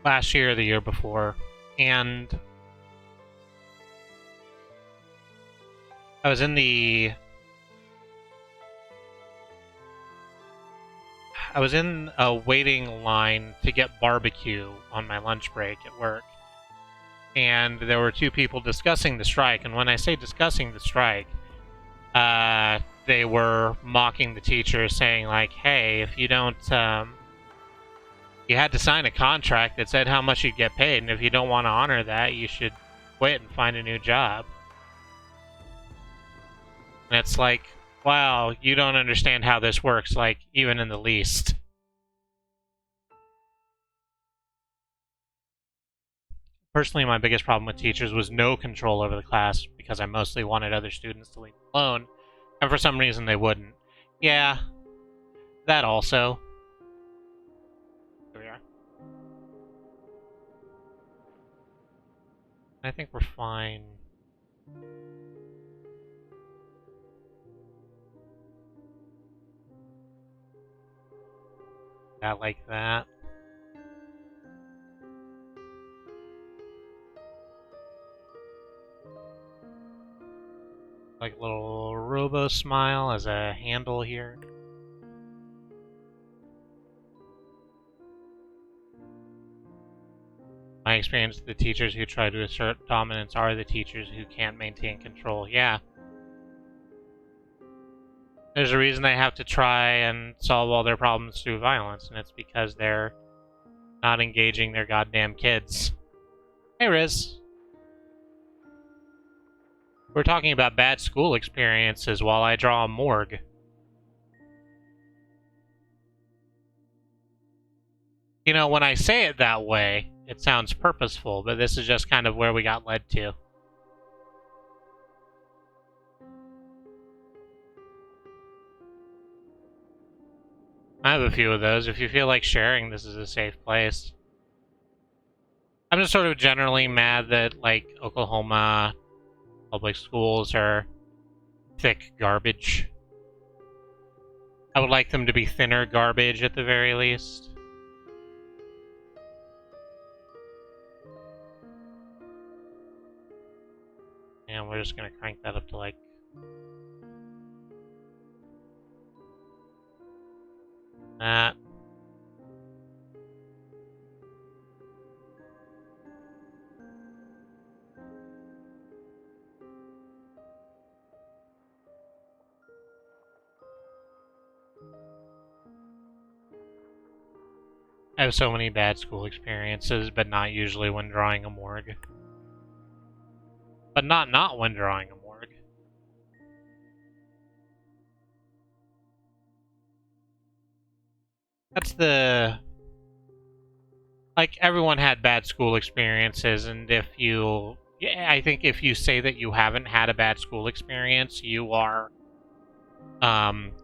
Speaker 1: or the year before, and I was in a waiting line to get barbecue on my lunch break at work. And there were two people discussing the strike. And when I say discussing the strike, they were mocking the teachers, saying like, hey, if you don't, you had to sign a contract that said how much you'd get paid. And if you don't want to honor that, you should quit and find a new job. And it's like, wow, you don't understand how this works, like, even in the least. Personally, my biggest problem with teachers was no control over the class because I mostly wanted other students to leave me alone, and for some reason they wouldn't. Yeah, that also. Here we are. I think we're fine. That like that. Like a little robo smile as a handle here. My experience, the teachers who try to assert dominance are the teachers who can't maintain control. Yeah. There's a reason they have to try and solve all their problems through violence, and it's because they're not engaging their goddamn kids. Hey, Riz. We're talking about bad school experiences while I draw a morgue. You know, when I say it that way, it sounds purposeful, but this is just kind of where we got led to. I have a few of those. If you feel like sharing, this is a safe place. I'm just sort of generally mad that, like, Oklahoma public schools are thick garbage. I would like them to be thinner garbage at the very least. And we're just gonna crank that up to like that. I have so many bad school experiences, but not usually when drawing a morgue. But not when drawing a morgue. That's the... Like, everyone had bad school experiences, and if you... Yeah, I think if you say that you haven't had a bad school experience, you are,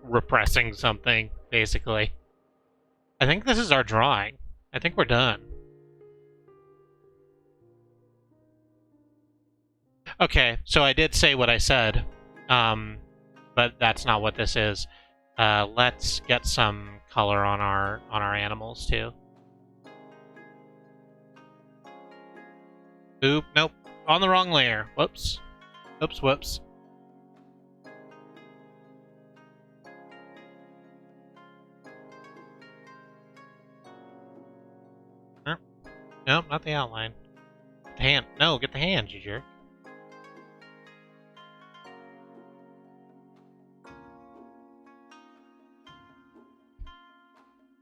Speaker 1: repressing something, basically. I think this is our drawing. I think we're done. Okay, so I did say what I said, but that's not what this is. Let's get some color on our animals too. Oop, nope, on the wrong layer. Whoops, oops, whoops. Nope, not the outline. Get the hand. No, get the hand, you jerk.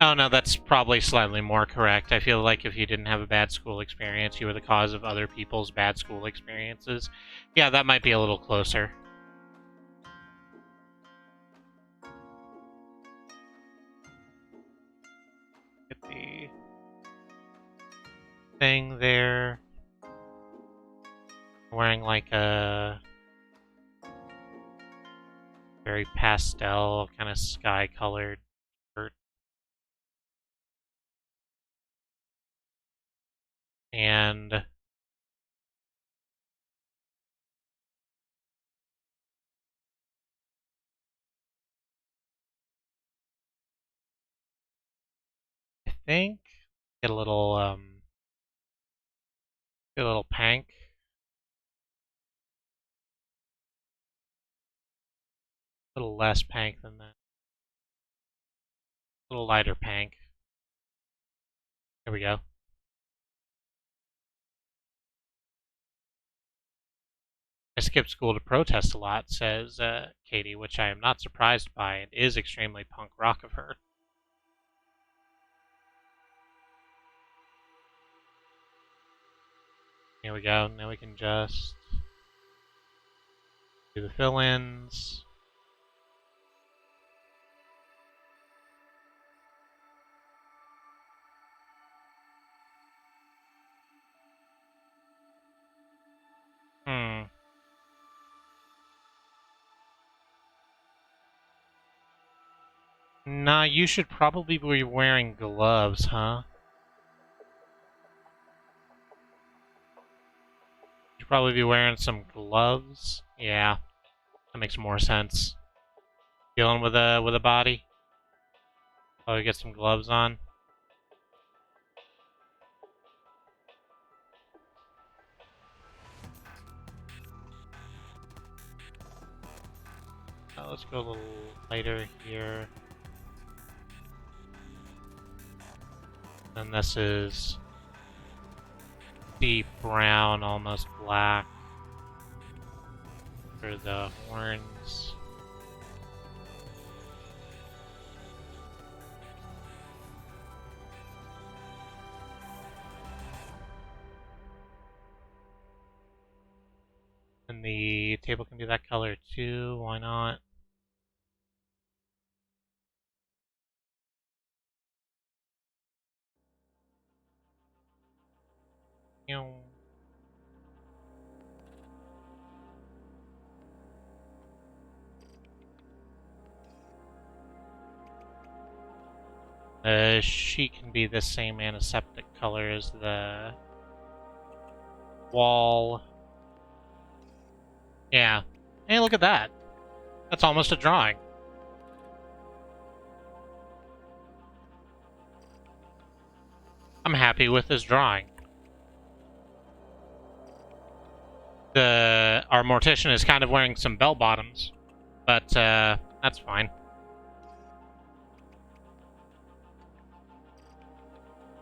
Speaker 1: Oh no, that's probably slightly more correct. I feel like if you didn't have a bad school experience, you were the cause of other people's bad school experiences. Yeah, that might be a little closer. Get the thing there. Wearing like a very pastel, kind of sky-colored shirt. And I think get a little pank. A little less pank than that. A little lighter pank. There we go. I skipped school to protest a lot, says Katie, which I am not surprised by. It is extremely punk rock of her. Here we go. Now we can just do the fill-ins. Nah, you should probably be wearing gloves, huh? You should probably be wearing some gloves. Yeah, that makes more sense. Dealing with a body. Probably get some gloves on. Let's go a little lighter here. And this is deep brown, almost black for the horns. And the table can be that color too, why not? The sheet can be the same antiseptic color as the wall. Yeah. Hey, look at that. That's almost a drawing. I'm happy with this drawing. Our Mortician is kind of wearing some bell bottoms, but that's fine.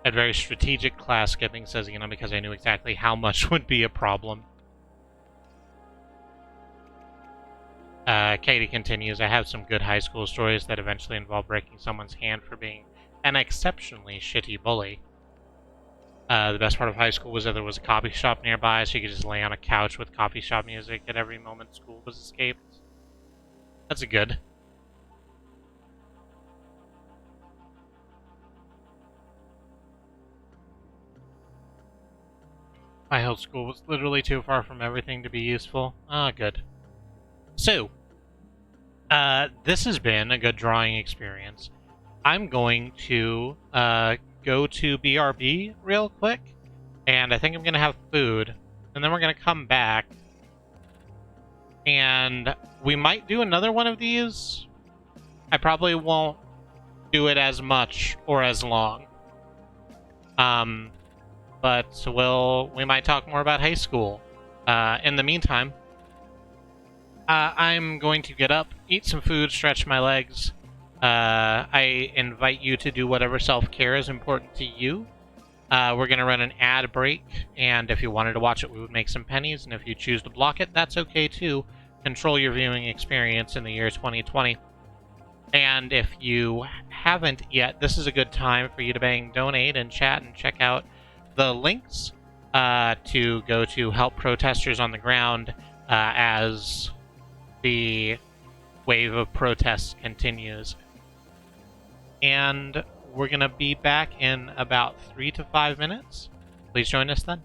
Speaker 1: Had very strategic class skipping, says because I knew exactly how much would be a problem. Katie continues, I have some good high school stories that eventually involve breaking someone's hand for being an exceptionally shitty bully. The best part of high school was that there was a coffee shop nearby, so you could just lay on a couch with coffee shop music at every moment school was escaped. That's a good. My whole school was literally too far from everything to be useful. Ah, good. So, this has been a good drawing experience. I'm going to go to BRB real quick, and I think I'm going to have food, and then we're going to come back, and we might do another one of these. I probably won't do it as much or as long. But we might talk more about high school. In the meantime, I'm going to get up, eat some food, stretch my legs. I invite you to do whatever self-care is important to you. We're going to run an ad break, and if you wanted to watch it, we would make some pennies, and if you choose to block it, that's okay too. Control your viewing experience in the year 2020. And if you haven't yet, this is a good time for you to bang donate and chat and check out the links to go to help protesters on the ground as the wave of protests continues. And we're going to be back in about 3 to 5 minutes. Please join us then.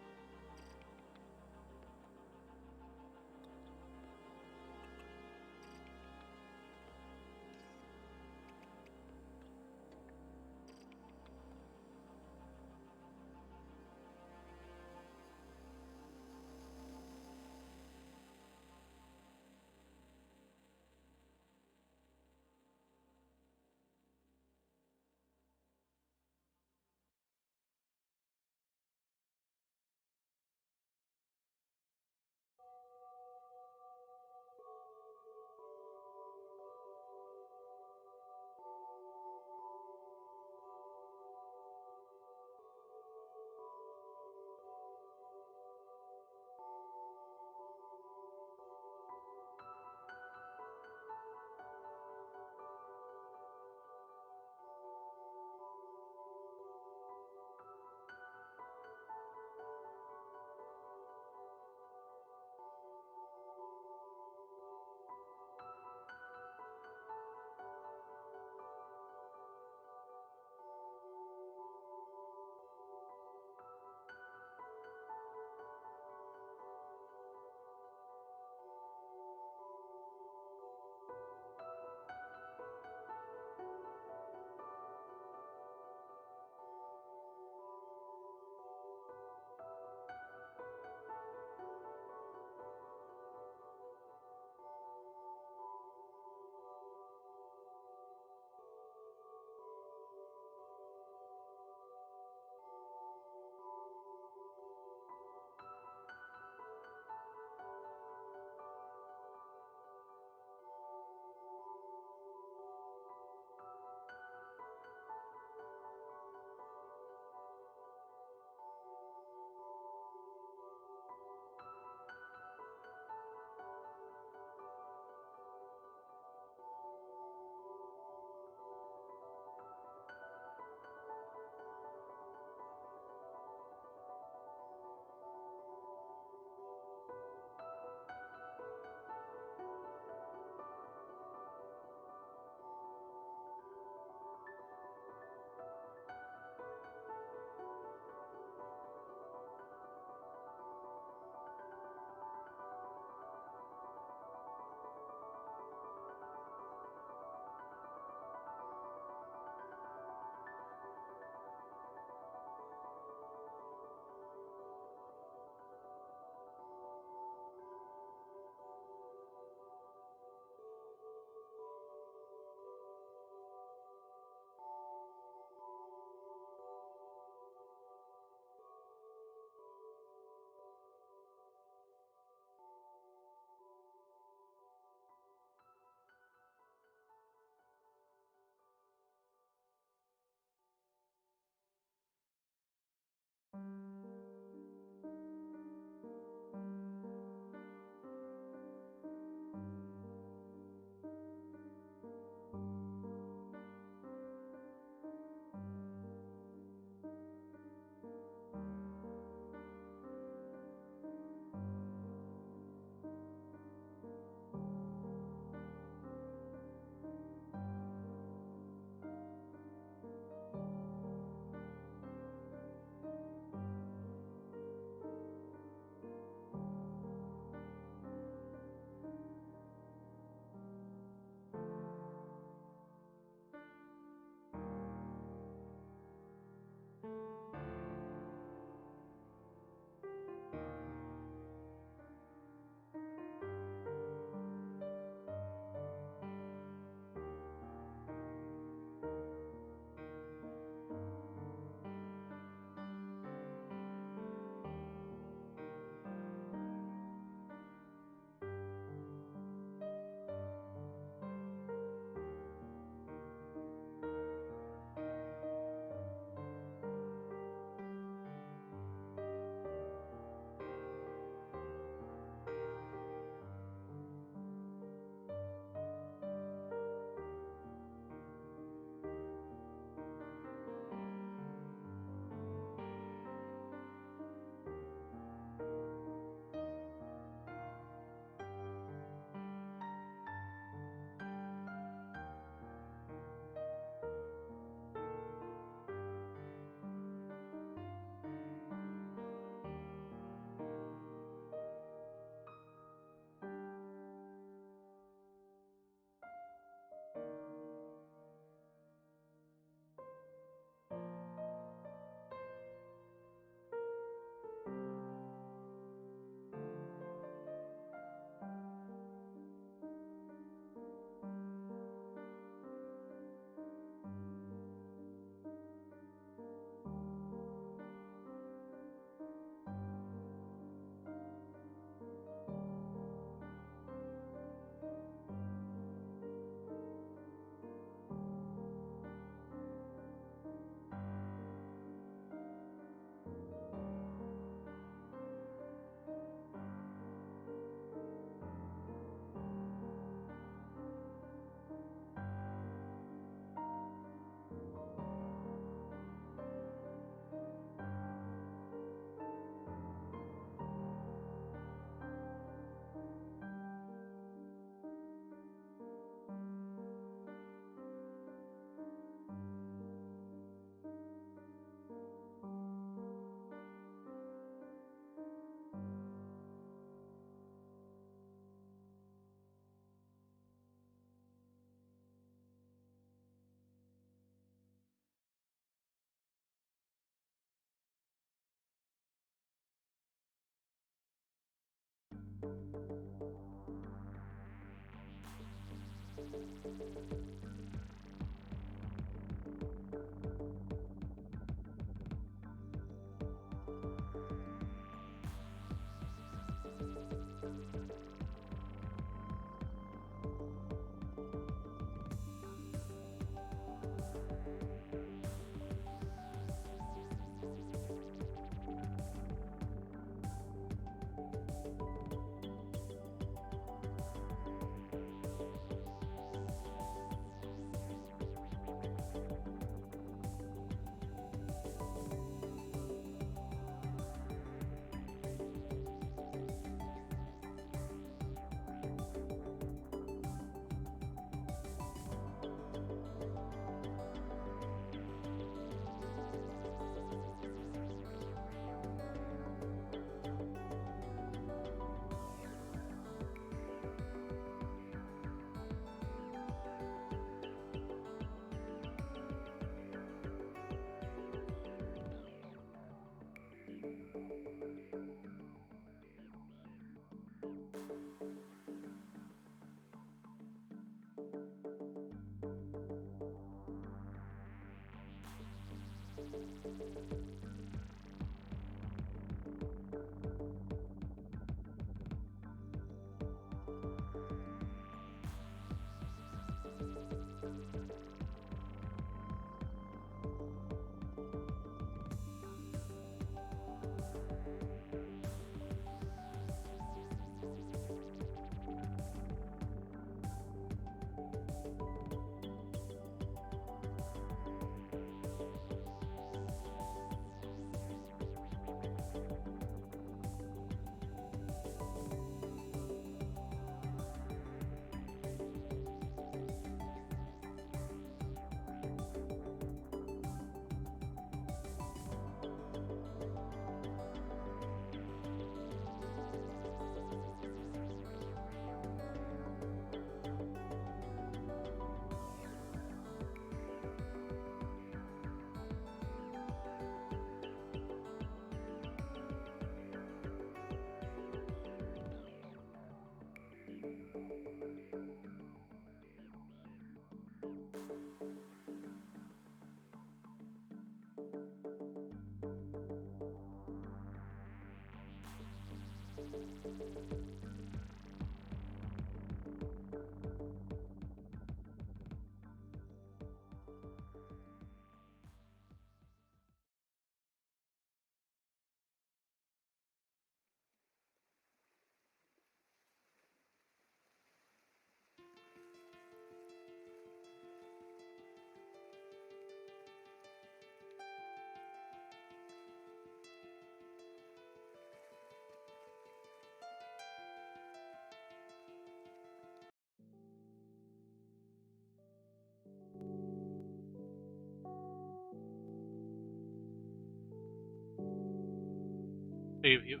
Speaker 1: If you've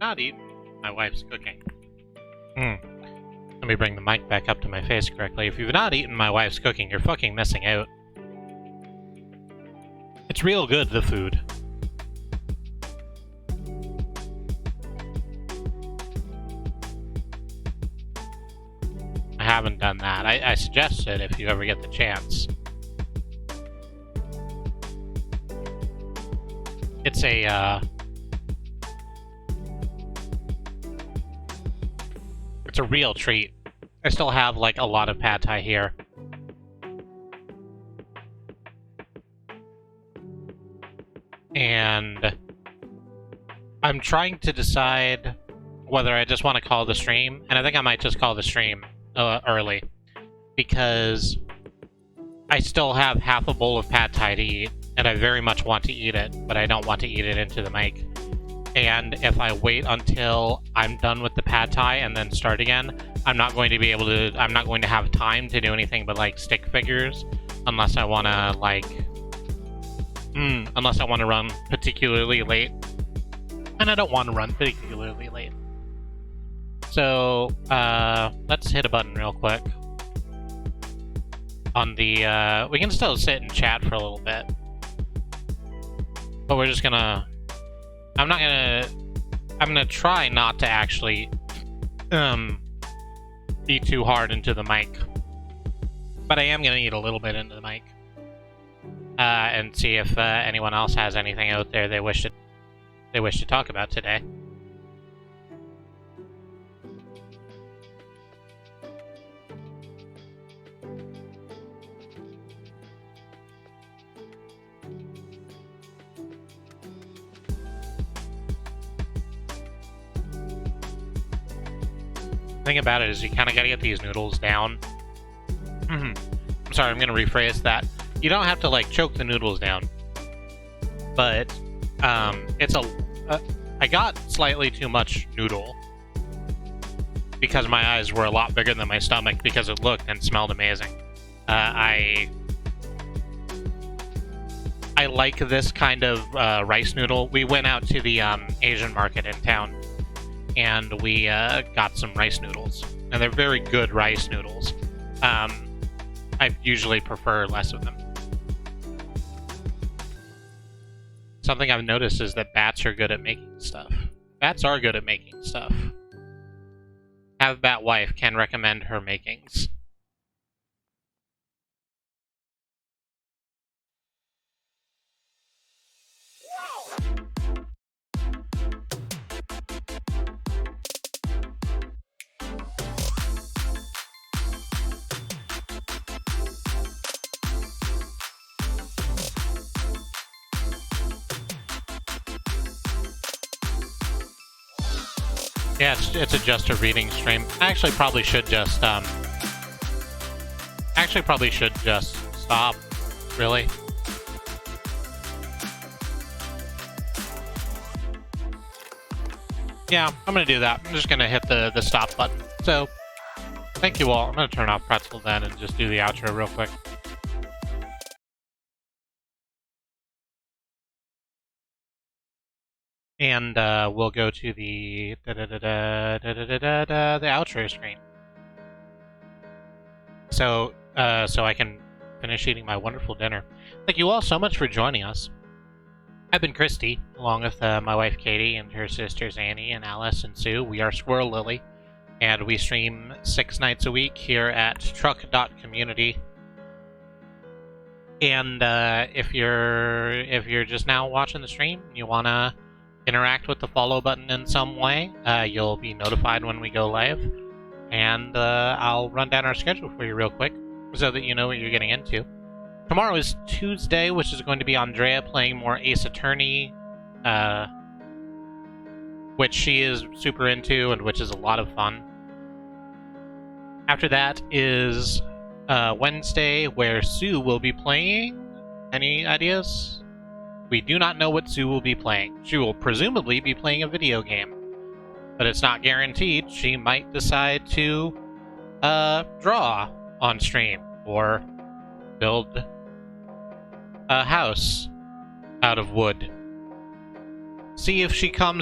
Speaker 1: not eaten my wife's cooking. Let me bring the mic back up to my face correctly. If you've not eaten my wife's cooking, you're fucking missing out. It's real good, the food. I haven't done that. I suggest it if you ever get the chance. It's a, it's a real treat. I still have, like, a lot of pad thai here. And I'm trying to decide whether I just want to call the stream, and I think I might just call the stream early, because I still have half a bowl of pad thai to eat, and I very much want to eat it, but I don't want to eat it into the mic. And if I wait until I'm done with the pad thai and then start again, I'm not going to be able to, I'm not going to have time to do anything but, like, stick figures, unless I want to, like, unless I want to run particularly late. And I don't want to run particularly late. So, let's hit a button real quick. On the, we can still sit and chat for a little bit. But we're just gonna... I'm gonna try not to actually eat too hard into the mic. But I am going to eat a little bit into the mic. And see if anyone else has anything out there they wish to talk about today. The thing about it is you kind of got to get these noodles down. I'm sorry, I'm going to rephrase that. You don't have to, like, choke the noodles down. But, it's I got slightly too much noodle. Because my eyes were a lot bigger than my stomach because it looked and smelled amazing. I like this kind of rice noodle. We went out to the Asian market in town. And we got some rice noodles. And they're very good rice noodles. I usually prefer less of them. Something I've noticed is that bats are good at making stuff. Bats are good at making stuff. Have Bat Wife can recommend her makings. Yeah, it's just a reading stream. I actually probably should just stop, really. Yeah, I'm gonna do that. I'm just gonna hit the stop button. So, thank you all. I'm gonna turn off Pretzel then and just do the outro real quick. And we'll go to the outro screen. So I can finish eating my wonderful dinner. Thank you all so much for joining us. I've been Kristi, along with my wife Katie and her sisters Annie and Alice and Sue. We are Squirrel Lily, and we stream 6 nights a week here at truck.community. And if you're just now watching the stream and you wanna interact with the follow button in some way, you'll be notified when we go live, and I'll run down our schedule for you real quick so that you know what you're getting into. Tomorrow is Tuesday, which is going to be Andrea playing more Ace Attorney, which she is super into and which is a lot of fun. After that is Wednesday, where Sue will be playing. Any ideas? We do not know what Sue will be playing. She will presumably be playing a video game, but it's not guaranteed. She might decide to draw on stream or build a house out of wood. See if she come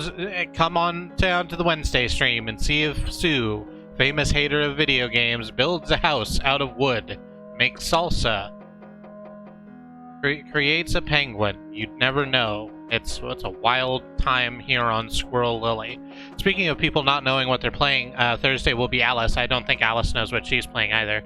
Speaker 1: on down to the Wednesday stream and see if Sue, famous hater of video games, builds a house out of wood, makes salsa, creates a penguin. You'd never know. It's a wild time here on Squirrel Lily. Speaking of people not knowing what they're playing, Thursday will be Alice. I don't think Alice knows what she's playing either.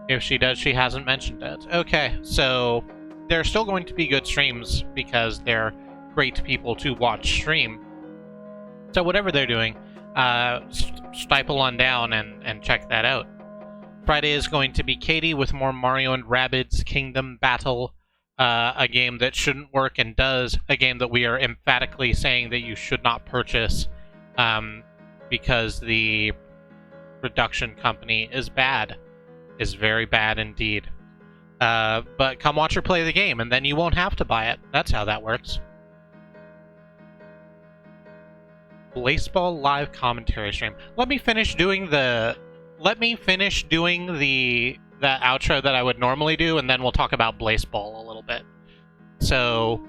Speaker 1: If she does, she hasn't mentioned it. Okay, so they're still going to be good streams because they're great people to watch stream. So whatever they're doing, stifle on down and check that out. Friday is going to be Katie with more Mario and Rabbids Kingdom Battle, a game that shouldn't work and does, a game that we are emphatically saying that you should not purchase because the production company is bad, is very bad indeed. But come watch her play the game and then you won't have to buy it. That's how that works. Blaseball live commentary stream. Let me finish doing the outro that I would normally do, and then we'll talk about Blaseball a little bit. So,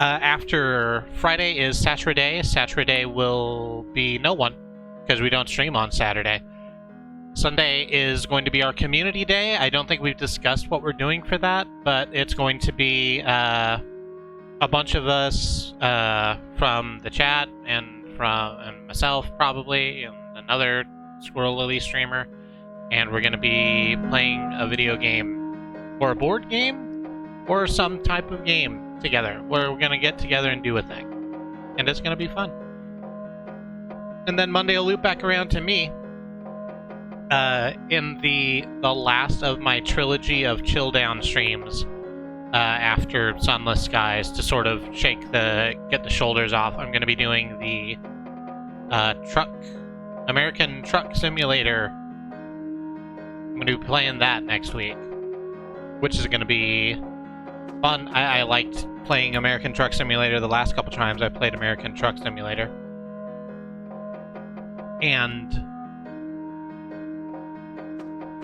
Speaker 1: after Friday is Saturday. Saturday will be no one, because we don't stream on Saturday. Sunday is going to be our community day. I don't think we've discussed what we're doing for that, but it's going to be a bunch of us from the chat and and myself probably, and another Squirrel Lily streamer, and we're going to be playing a video game, or a board game, or some type of game together, where we're going to get together and do a thing. And it's going to be fun. And then Monday will loop back around to me in the last of my trilogy of chill down streams after Sunless Skies to sort of get the shoulders off. I'm going to be doing the American Truck Simulator. I'm going to be playing that next week, which is going to be fun. I liked playing American Truck Simulator the last couple times I played American Truck Simulator. And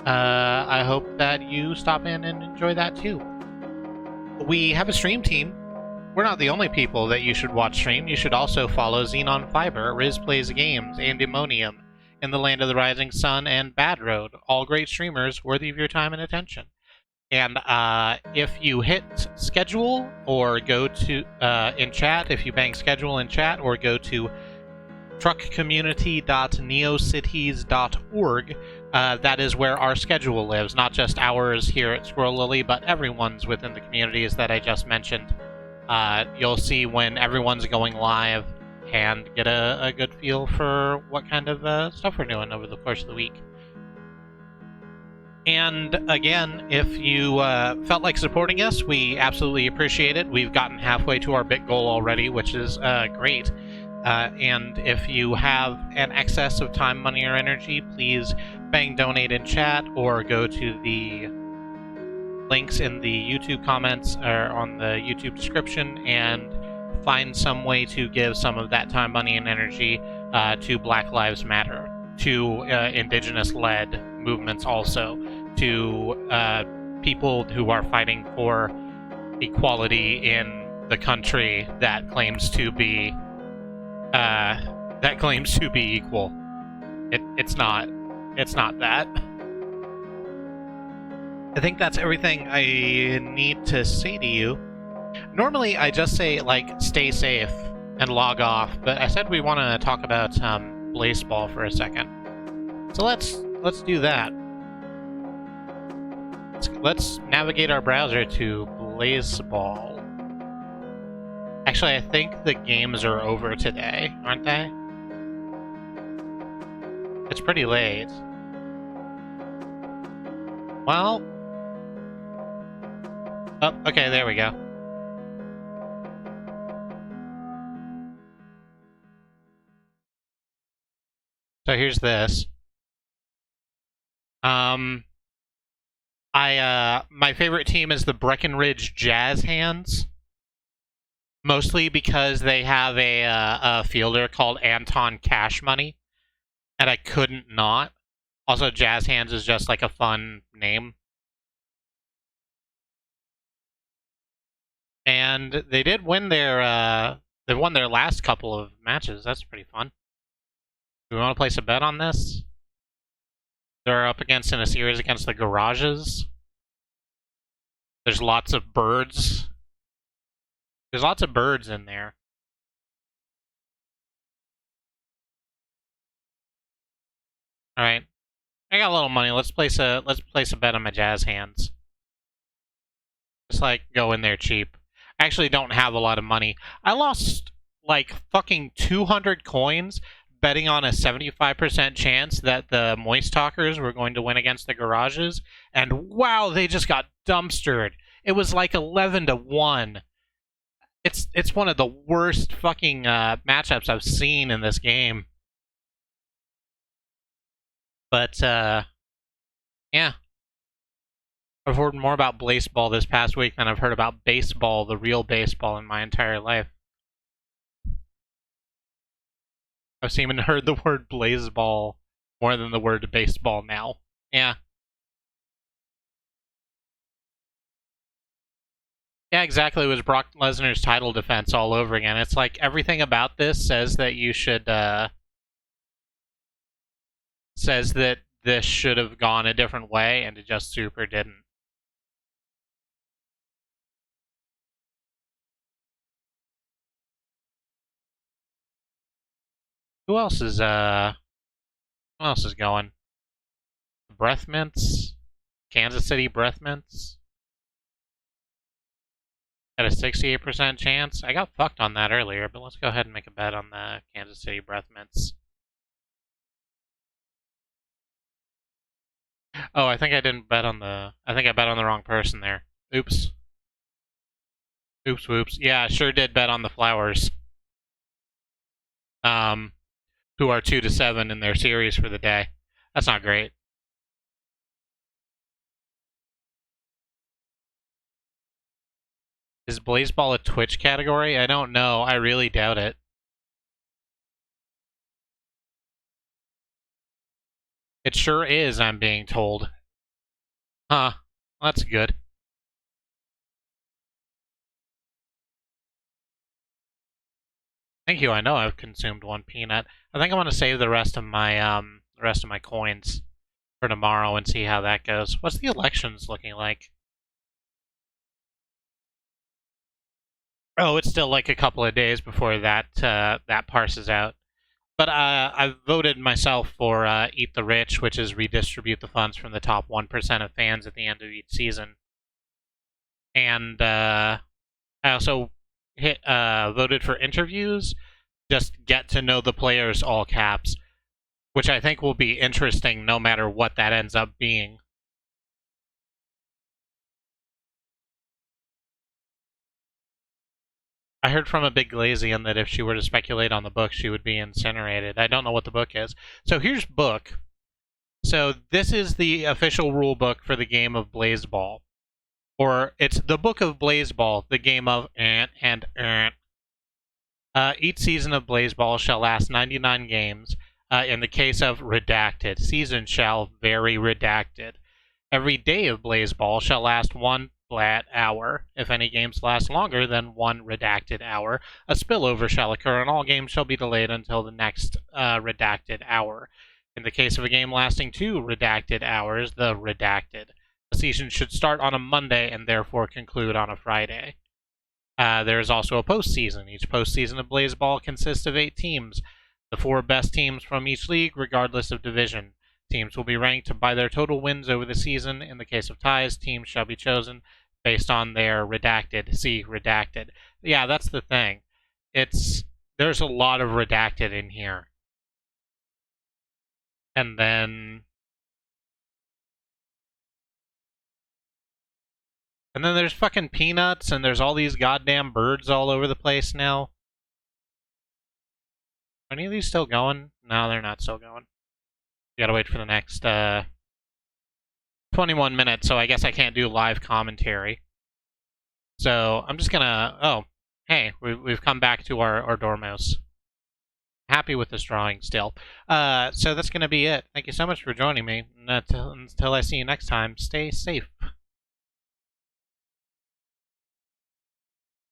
Speaker 1: I hope that you stop in and enjoy that too. We have a stream team. We're not the only people that you should watch stream. You should also follow Xenon Fiber, Riz Plays Games, Andemonium, In the Land of the Rising Sun, and Bad Road. All great streamers worthy of your time and attention. And if you hit schedule or go to in chat, if you bang schedule in chat or go to truckcommunity.neocities.org, that is where our schedule lives, not just ours here at Squirrel Lily, but everyone's within the communities that I just mentioned. You'll see when everyone's going live and get a good feel for what kind of stuff we're doing over the course of the week. And again, if you felt like supporting us, we absolutely appreciate it. We've gotten halfway to our bit goal already, which is great. And if you have an excess of time, money, or energy, please bang donate in chat or go to the links in the YouTube comments or on the YouTube description and find some way to give some of that time, money, and energy to Black Lives Matter, to indigenous-led movements also, to people who are fighting for equality in the country that claims to be equal. It's not that. I think that's everything I need to say to you. Normally I just say like stay safe and log off, but I said we want to talk about Blaseball for a second. So let's do that. Let's navigate our browser to Blaseball. Actually, I think the games are over today, aren't they? It's pretty late. Well... Oh, okay, there we go. So here's this. My favorite team is the Breckenridge Jazz Hands. Mostly because they have a fielder called Anton Cash Money, and I couldn't not. Also, Jazz Hands is just like a fun name. And they did win they won their last couple of matches. That's pretty fun. Do we want to place a bet on this? They're up against in a series against the Garages. There's lots of birds. There's lots of birds in there. All right, I got a little money. Let's place a bet on my Jazz Hands. Just like go in there cheap. I actually don't have a lot of money. I lost like fucking 200 coins betting on a 75% chance that the Moist Talkers were going to win against the Garages, and wow, they just got dumpstered. It was like 11-1. It's one of the worst fucking matchups I've seen in this game. But yeah, I've heard more about Blaseball this past week than I've heard about baseball, the real baseball, in my entire life. I've seen and heard the word Blaseball more than the word baseball now. Yeah. Yeah, exactly. It was Brock Lesnar's title defense all over again. It's like everything about this says that you should, says that this should have gone a different way, and it just super didn't. Who else is going? Breath mints? Kansas City breath mints? At a 68% chance. I got fucked on that earlier, but let's go ahead and make a bet on the Kansas City breath mints. Oh, I think I didn't bet on the... I think I bet on the wrong person there. Oops. Oops, whoops. Yeah, I sure did bet on the Flowers. Who are 2-7 in their series for the day. That's not great. Is Blaseball a Twitch category? I don't know. I really doubt it. It sure is, I'm being told. Huh. That's good. Thank you. I know I've consumed one peanut. I think I'm gonna save the rest of my coins for tomorrow and see how that goes. What's the elections looking like? Oh, it's still like a couple of days before that parses out. But I've voted myself for Eat the Rich, which is redistribute the funds from the top 1% of fans at the end of each season. And I also voted for interviews, just get to know the players, all caps, which I think will be interesting no matter what that ends up being. I heard from a big Glazian that if she were to speculate on the book, she would be incinerated. I don't know what the book is. So here's book. So this is the official rule book for the game of Blaseball. Or it's the book of Blaseball, the game of and. Each season of Blaseball shall last 99 games. In the case of redacted, season shall vary redacted. Every day of Blaseball shall last 1 flat hour. If any games last longer than 1 redacted hour, a spillover shall occur, and all games shall be delayed until the next redacted hour. In the case of a game lasting 2 redacted hours, the redacted. The season should start on a Monday and therefore conclude on a Friday. There is also a postseason. Each postseason of Blaseball consists of 8 teams. The 4 best teams from each league, regardless of division. Teams will be ranked by their total wins over the season. In the case of ties, teams shall be chosen based on their redacted. See redacted. Yeah, that's the thing. There's a lot of redacted in here. And then there's fucking peanuts, and there's all these goddamn birds all over the place now. Are any of these still going? No, they're not still going. You gotta wait for the next 21 minutes, so I guess I can't do live commentary. So I'm just gonna... Oh, hey, we've come back to our Dormouse. Happy with this drawing still. So that's gonna be it. Thank you so much for joining me. Until I see you next time, stay safe.